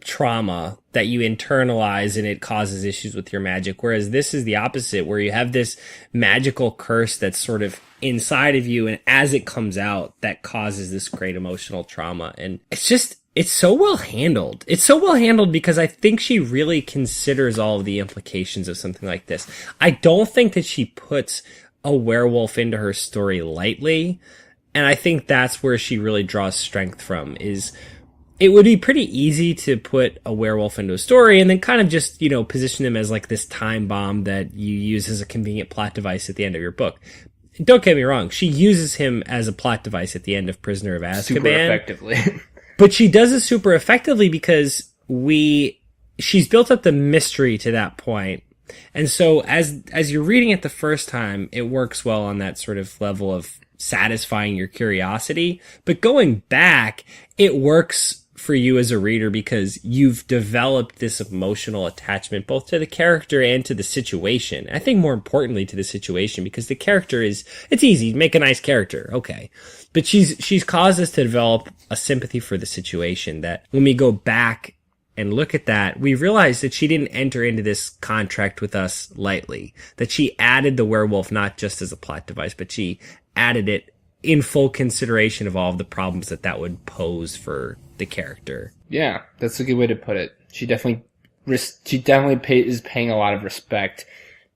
trauma that you internalize, and it causes issues with your magic. Whereas this is the opposite, where you have this magical curse that's sort of inside of you, and as it comes out, that causes this great emotional trauma. And it's just, it's so well handled. It's so well handled because I think she really considers all of the implications of something like this. I don't think that she puts a werewolf into her story lightly. And I think that's where she really draws strength from, is it would be pretty easy to put a werewolf into a story and then kind of just, position him as like this time bomb that you use as a convenient plot device at the end of your book. Don't get me wrong. She uses him as a plot device at the end of Prisoner of Azkaban. Super effectively. But she does it super effectively because she's built up the mystery to that point. And so as you're reading it the first time, it works well on that sort of level of satisfying your curiosity. But going back, it works for you as a reader because you've developed this emotional attachment both to the character and to the situation. I think more importantly to the situation, because the character it's easy, make a nice character, okay. But she's caused us to develop a sympathy for the situation that when we go back and look at that, we realize that she didn't enter into this contract with us lightly, that she added the werewolf not just as a plot device, but she added it in full consideration of all of the problems that would pose for the character. Yeah, that's a good way to put it. She definitely is paying a lot of respect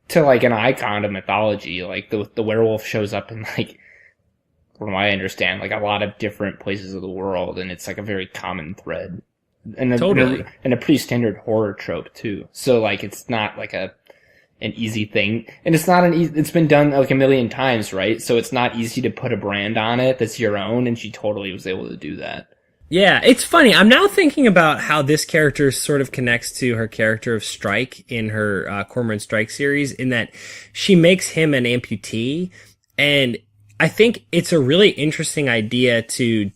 to like an icon of mythology. Like the werewolf shows up in like, from what I understand, like a lot of different places of the world, and it's like a very common thread. And Totally. And a pretty standard horror trope too. So like it's not like an easy thing, and it's not it's been done like a million times, right? So it's not easy to put a brand on it that's your own, and she totally was able to do that. Yeah, it's funny. I'm now thinking about how this character sort of connects to her character of Strike in her Cormoran Strike series, in that she makes him an amputee, and I think it's a really interesting idea to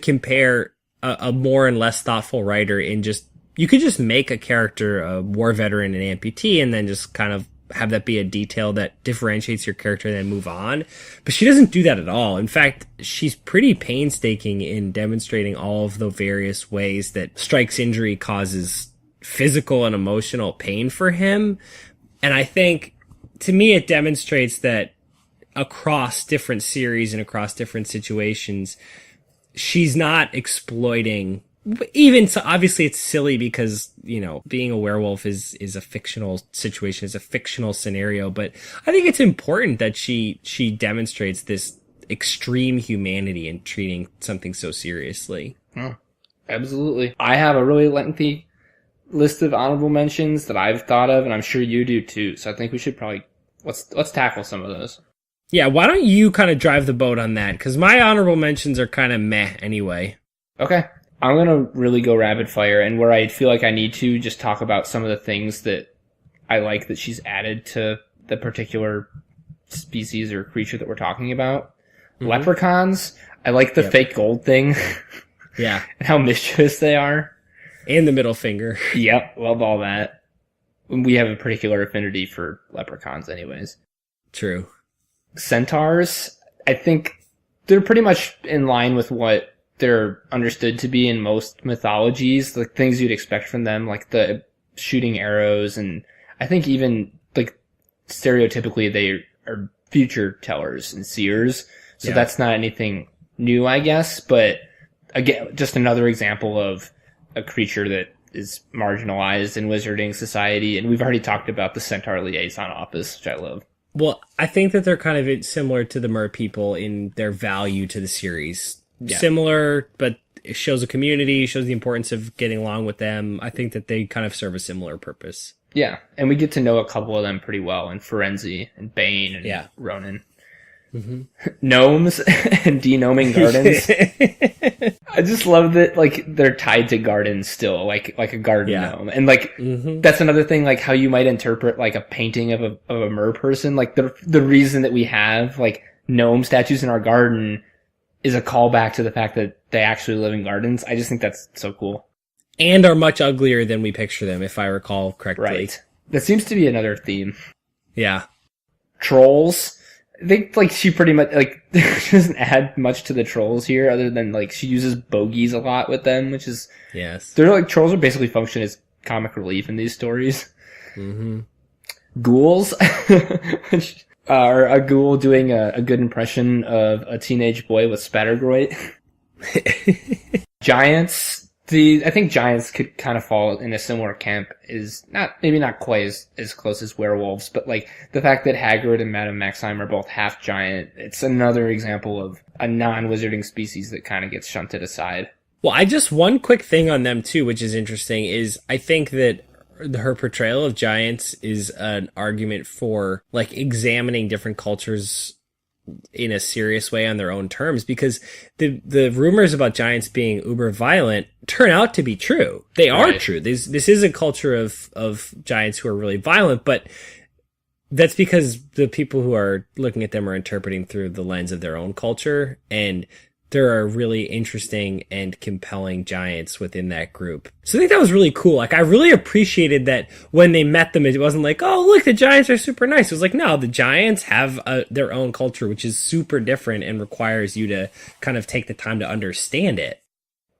compare a more and less thoughtful writer in just, you could just make a character a war veteran and amputee and then just kind of have that be a detail that differentiates your character and then move on. But she doesn't do that at all. In fact, she's pretty painstaking in demonstrating all of the various ways that Strike's injury causes physical and emotional pain for him. And I think, to me, it demonstrates that across different series and across different situations, she's not exploiting, even so. Obviously it's silly because, being a werewolf is a fictional situation, is a fictional scenario, but I think it's important that she demonstrates this extreme humanity in treating something so seriously. Oh, absolutely. I have a really lengthy list of honorable mentions that I've thought of, and I'm sure you do too. So I think we should probably, let's tackle some of those. Yeah, why don't you kind of drive the boat on that? Because my honorable mentions are kind of meh anyway. Okay. I'm going to really go rapid fire, and where I feel like I need to just talk about some of the things that I like that she's added to the particular species or creature that we're talking about. Mm-hmm. Leprechauns. I like the fake gold thing. Yeah. And how mischievous they are. And the middle finger. Yep, love all that. We have a particular affinity for leprechauns anyways. True. Centaurs, I think they're pretty much in line with what they're understood to be in most mythologies, the things you'd expect from them, like the shooting arrows, and I think even, like, stereotypically they are future tellers and seers, so that's not anything new, I guess, but again, just another example of a creature that is marginalized in wizarding society, and we've already talked about the Centaur Liaison Office, which I love. Well, I think that they're kind of similar to the Mer people in their value to the series. Yeah. Similar, but it shows a community, shows the importance of getting along with them. I think that they kind of serve a similar purpose. Yeah, and we get to know a couple of them pretty well in Ferenzi and Bane and Ronan. Mm-hmm. Gnomes and denoming gardens. I just love that, like, they're tied to gardens still, like a garden gnome. And, like, that's another thing, like, how you might interpret, like, a painting of a mer person. Like, the reason that we have, like, gnome statues in our garden is a callback to the fact that they actually live in gardens. I just think that's so cool. And are much uglier than we picture them, if I recall correctly. Right. That seems to be another theme. Yeah. Trolls. I think, like, she pretty much, like, she doesn't add much to the trolls here, other than, like, she uses bogies a lot with them, which is... Yes. They're, like, trolls are basically function as comic relief in these stories. Mm-hmm. Ghouls. Which are a ghoul doing a good impression of a teenage boy with spattergroit. Giants. I think giants could kind of fall in a similar camp, is maybe not quite as close as werewolves, but like the fact that Hagrid and Madame Maxime are both half giant, it's another example of a non-wizarding species that kind of gets shunted aside. Well, one quick thing on them too, which is interesting, is I think that her portrayal of giants is an argument for like examining different cultures in a serious way on their own terms, because the rumors about giants being uber violent turn out to be true. They are true. This is a culture of giants who are really violent, but that's because the people who are looking at them are interpreting through the lens of their own culture, and there are really interesting and compelling giants within that group. So I think that was really cool. Like, I really appreciated that when they met them, it wasn't like, oh, look, the giants are super nice. It was like, no, the giants have their own culture, which is super different and requires you to kind of take the time to understand it.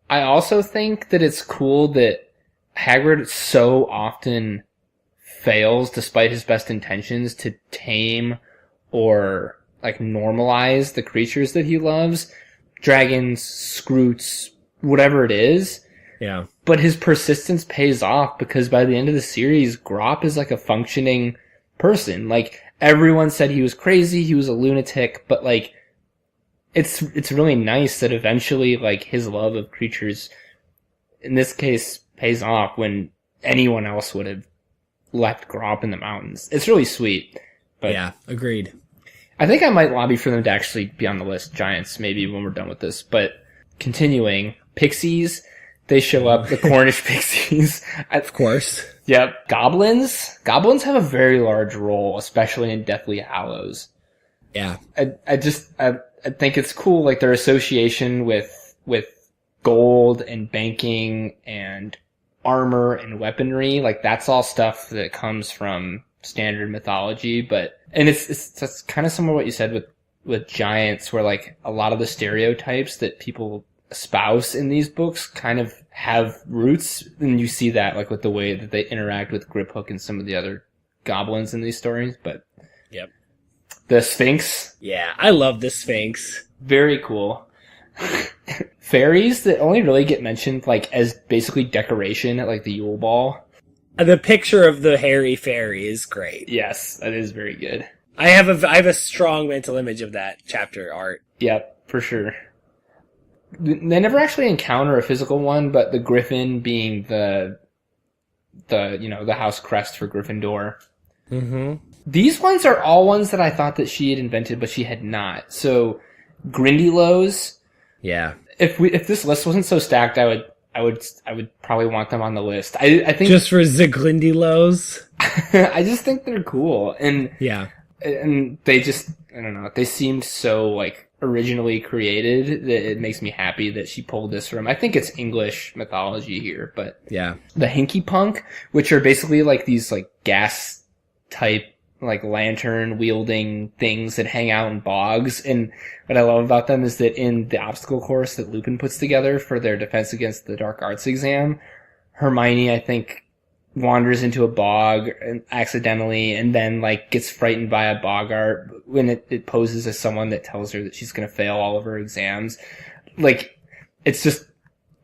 I also think that it's cool that Hagrid so often fails, despite his best intentions, to tame or like normalize the creatures that he loves. Dragons, Skrewts, whatever it is. Yeah. But his persistence pays off, because by the end of the series, Grop is like a functioning person. Like, everyone said he was crazy, he was a lunatic, but like, it's really nice that eventually, like, his love of creatures, in this case, pays off when anyone else would have left Grop in the mountains. It's really sweet. But yeah, agreed. I think I might lobby for them to actually be on the list, giants, maybe when we're done with this. But continuing, pixies, they show up, the Cornish pixies. Of course. Yep. Goblins have a very large role, especially in Deathly Hallows. Yeah. I think it's cool, like their association with gold and banking and armor and weaponry. Like, that's all stuff that comes from standard mythology, and it's kind of similar to what you said with giants, where like a lot of the stereotypes that people espouse in these books kind of have roots, and you see that like with the way that they interact with Griphook and some of the other goblins in these stories. But yep, the Sphinx, yeah, I love the Sphinx. Very cool. Fairies that only really get mentioned like as basically decoration at like the Yule Ball. The picture of the hairy fairy is great. Yes, that is very good. I have a strong mental image of that chapter art. Yep, for sure. They never actually encounter a physical one, but the griffin being the house crest for Gryffindor. Mm-hmm. These ones are all ones that I thought that she had invented, but she had not. So, Grindylows. Yeah. If this list wasn't so stacked, I would probably want them on the list. I think just for Zaglindylows. I just think they're cool, and yeah, and they just, I don't know, they seemed so like originally created that it makes me happy that she pulled this from. I think it's English mythology here, but yeah, the Hinky Punk, which are basically like these like gas type like lantern wielding things that hang out in bogs. And what I love about them is that in the obstacle course that Lupin puts together for their defense against the dark arts exam, Hermione, I think, wanders into a bog accidentally and then like gets frightened by a boggart when it poses as someone that tells her that she's going to fail all of her exams. Like, it's just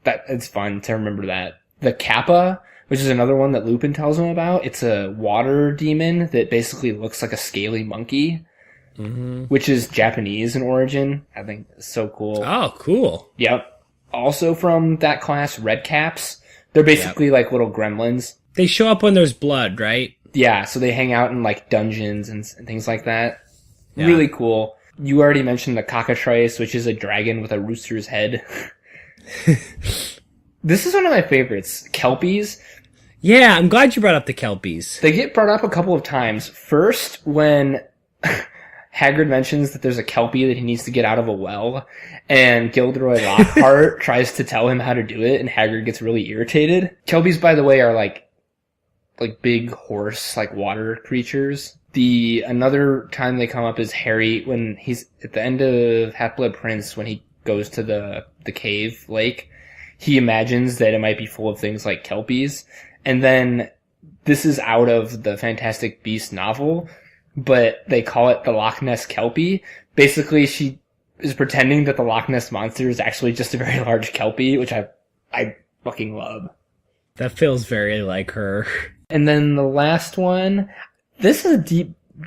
that it's fun to remember that. The Kappa, which is another one that Lupin tells him about. It's a water demon that basically looks like a scaly monkey, which is Japanese in origin. I think it's so cool. Oh, cool. Yep. Also from that class, Red Caps. They're basically like little gremlins. They show up when there's blood, right? Yeah, so they hang out in like dungeons and things like that. Yeah. Really cool. You already mentioned the cockatrice, which is a dragon with a rooster's head. This is one of my favorites. Kelpies. Yeah, I'm glad you brought up the Kelpies. They get brought up a couple of times. First, when Hagrid mentions that there's a Kelpie that he needs to get out of a well, and Gilderoy Lockhart tries to tell him how to do it, and Hagrid gets really irritated. Kelpies, by the way, are like big horse, like water creatures. Another time they come up is Harry, when he's at the end of Half-Blood Prince, when he goes to the cave lake, he imagines that it might be full of things like Kelpies. And then this is out of the Fantastic Beasts novel, but they call it the Loch Ness Kelpie. Basically, she is pretending that the Loch Ness Monster is actually just a very large Kelpie, which I fucking love. That feels very like her. And then the last one, this is a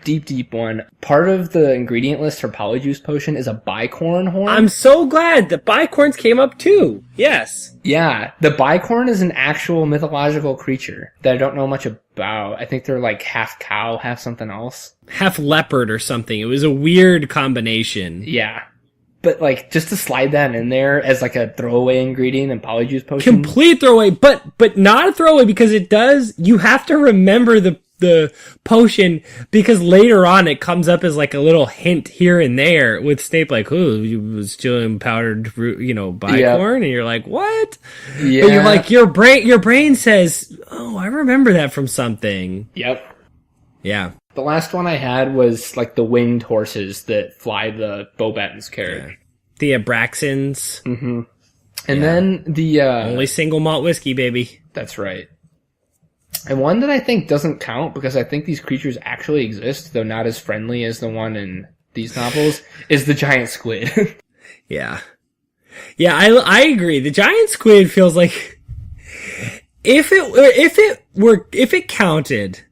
deep one. Part of the ingredient list for Polyjuice Potion is a bicorn horn. I'm so glad the bicorns came up too. Yes. Yeah, the bicorn is an actual mythological creature that I don't know much about. I think they're like half cow, half something else. Half leopard or something. It was a weird combination. Yeah. But, like, just to slide that in there as, like, a throwaway ingredient in Polyjuice Potion. Complete throwaway, but not a throwaway because it does, you have to remember the potion because later on it comes up as, like, a little hint here and there with Snape, like, oh, you was stealing powdered, bicorn, and you're like, what? Yeah. But you're like, your brain says, oh, I remember that from something. Yep. Yeah. The last one I had was, like, the winged horses that fly the Beauxbatons carriage. Yeah. The Abraxans. Mm-hmm. And then the... only single malt whiskey, baby. That's right. And one that I think doesn't count, because I think these creatures actually exist, though not as friendly as the one in these novels, is the giant squid. Yeah. Yeah, I agree. The giant squid feels like... If it counted...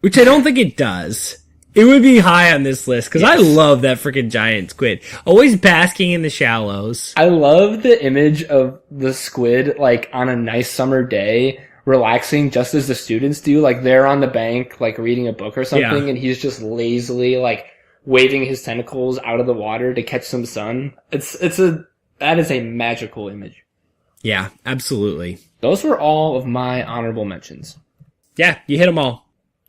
Which I don't think it does. It would be high on this list, because I love that freaking giant squid. Always basking in the shallows. I love the image of the squid, like, on a nice summer day, relaxing just as the students do. Like, they're on the bank, like, reading a book or something, and he's just lazily, like, waving his tentacles out of the water to catch some sun. That is a magical image. Yeah, absolutely. Those were all of my honorable mentions. Yeah, you hit them all.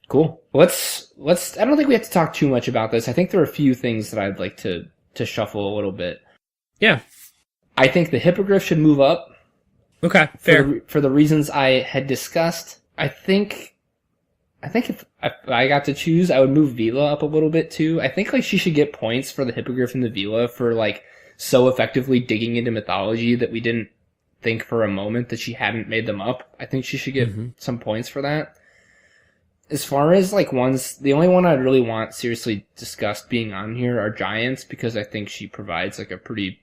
Cool. Let's, I don't think we have to talk too much about this. I think there are a few things that I'd like to shuffle a little bit. Yeah. I think the Hippogriff should move up. Okay, fair. For the reasons I had discussed. I think if I got to choose, I would move Vila up a little bit too. I think, like, she should get points for the Hippogriff and the Vila for, like, so effectively digging into mythology that we didn't think for a moment that she hadn't made them up. I think she should get some points for that. As far as, like, ones, the only one I'd really want seriously discussed being on here are giants, because I think she provides, like, a pretty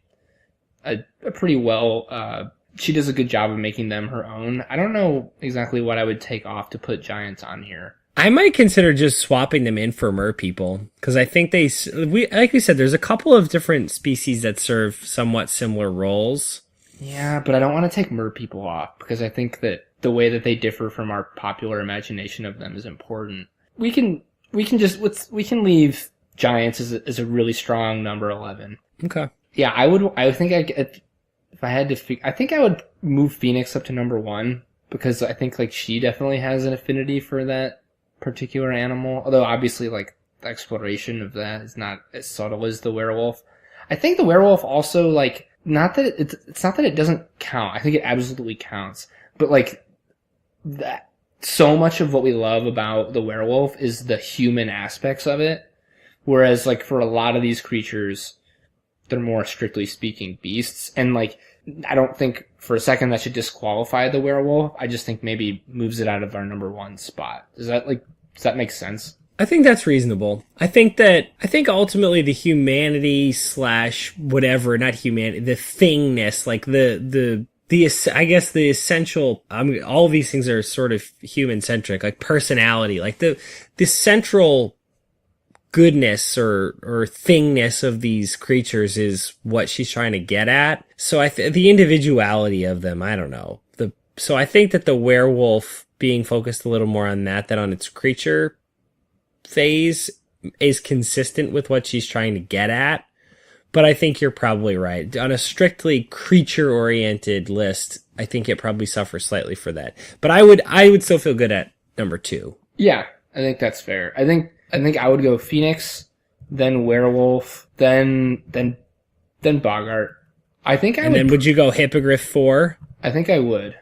well, she does a good job of making them her own. I don't know exactly what I would take off to put giants on here. I might consider just swapping them in for merpeople, because I think like we said, there's a couple of different species that serve somewhat similar roles. Yeah, but I don't want to take merpeople off, because I think that the way that they differ from our popular imagination of them is important. We can leave giants as a really strong number 11. Okay. Yeah, I think if I had to, I think I would move Phoenix up to number 1, because I think, like, she definitely has an affinity for that particular animal. Although obviously, like, the exploration of that is not as subtle as the werewolf. I think the werewolf also, like, it's not that it doesn't count. I think it absolutely counts. But, like, that so much of what we love about the werewolf is the human aspects of it. Whereas, like, for a lot of these creatures, they're more strictly speaking beasts. And, like, I don't think for a second that should disqualify the werewolf. I just think maybe moves it out of our number 1 spot. Does that make sense? I think that's reasonable. I think ultimately the humanity / whatever, not humanity, the thingness, like I guess the essential, I mean, all of these things are sort of human centric, like personality, like the central goodness or thingness of these creatures is what she's trying to get at. So the individuality of them, I don't know. So I think that the werewolf being focused a little more on that than on its creature phase is consistent with what she's trying to get at. But I think you're probably right. On a strictly creature-oriented list, I think it probably suffers slightly for that. But I would still feel good at number 2. Yeah, I think that's fair. I think I would go Phoenix, then Werewolf, then Bogart. Then would you go Hippogriff 4? I think I would.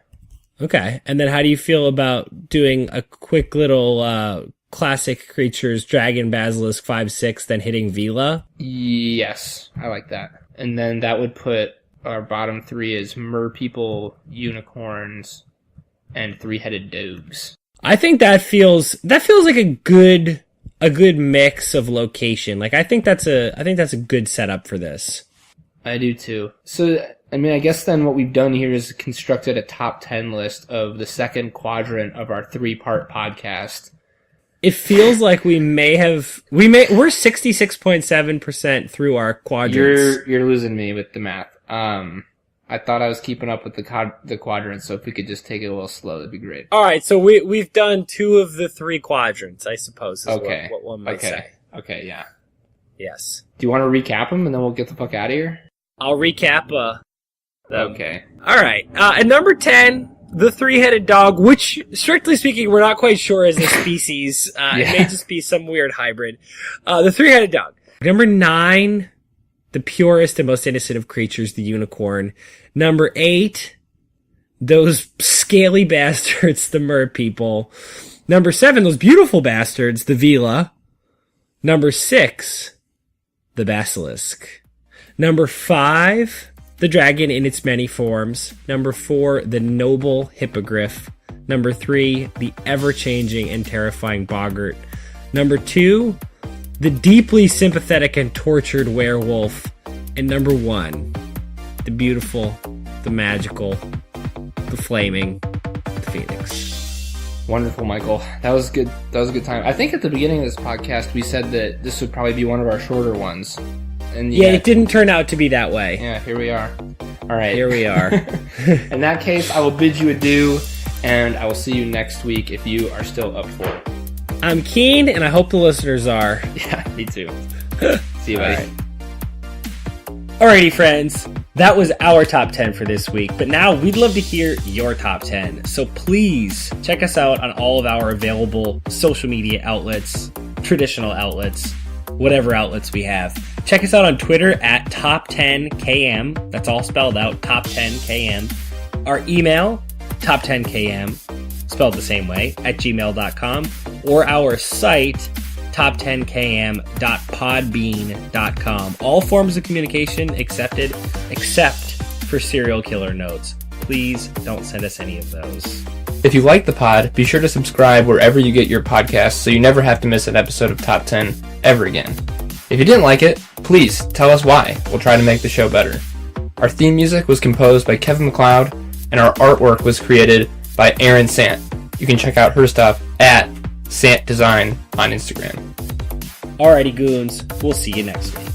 Okay. And then how do you feel about doing a quick little classic creatures, Dragon, Basilisk, 5, 6, then hitting Vila? Yes, I like that. And then that would put our bottom 3 as merpeople, unicorns, and 3-headed dogs. I think that feels like a good mix of location. Like I think that's a good setup for this. I do too. So I mean, I guess then what we've done here is constructed a top 10 list of the second quadrant of our 3-part podcast. It feels like we're 66.7% through our quadrants. You're losing me with the math. I thought I was keeping up with the quadrants, so if we could just take it a little slow, that'd be great. All right, so we've done 2 of the 3 quadrants, I suppose. Is Okay. What one might say. Okay, yeah. Yes. Do you want to recap them, and then we'll get the fuck out of here? I'll recap. Okay. All right. At number 10, the 3-headed dog, which, strictly speaking, we're not quite sure is a species. It may just be some weird hybrid. The 3-headed dog. Number 9, the purest and most innocent of creatures, the unicorn. Number 8, those scaly bastards, the mer people. Number 7, those beautiful bastards, the vila. Number 6, the basilisk. Number 5, the dragon in its many forms. Number 4, the noble hippogriff. Number 3, the ever-changing and terrifying boggart. Number 2, the deeply sympathetic and tortured werewolf. And number 1, the beautiful, the magical, the flaming, the phoenix. Wonderful, Michael. That was good. That was a good time. I think at the beginning of this podcast, we said that this would probably be one of our shorter ones. And Yeah, it didn't turn out to be that way. Yeah, here we are. All right. Here we are. In that case, I will bid you adieu, and I will see you next week if you are still up for it. I'm keen, and I hope the listeners are. Yeah, me too. See you, buddy. All right. Alrighty, friends. That was our top 10 for this week, but now we'd love to hear your top 10. So please check us out on all of our available social media outlets, traditional outlets, whatever outlets we have. Check us out on Twitter at top10km. That's all spelled out, top10km. Our email, top10km, spelled the same way, at gmail.com. Or our site, top10km.podbean.com. All forms of communication accepted, except for serial killer notes. Please don't send us any of those. If you like the pod, be sure to subscribe wherever you get your podcasts so you never have to miss an episode of Top 10 ever again. If you didn't like it, please tell us why. We'll try to make the show better. Our theme music was composed by Kevin MacLeod, and our artwork was created by Erin Sant. You can check out her stuff at Sant Design on Instagram. Alrighty, goons. We'll see you next week.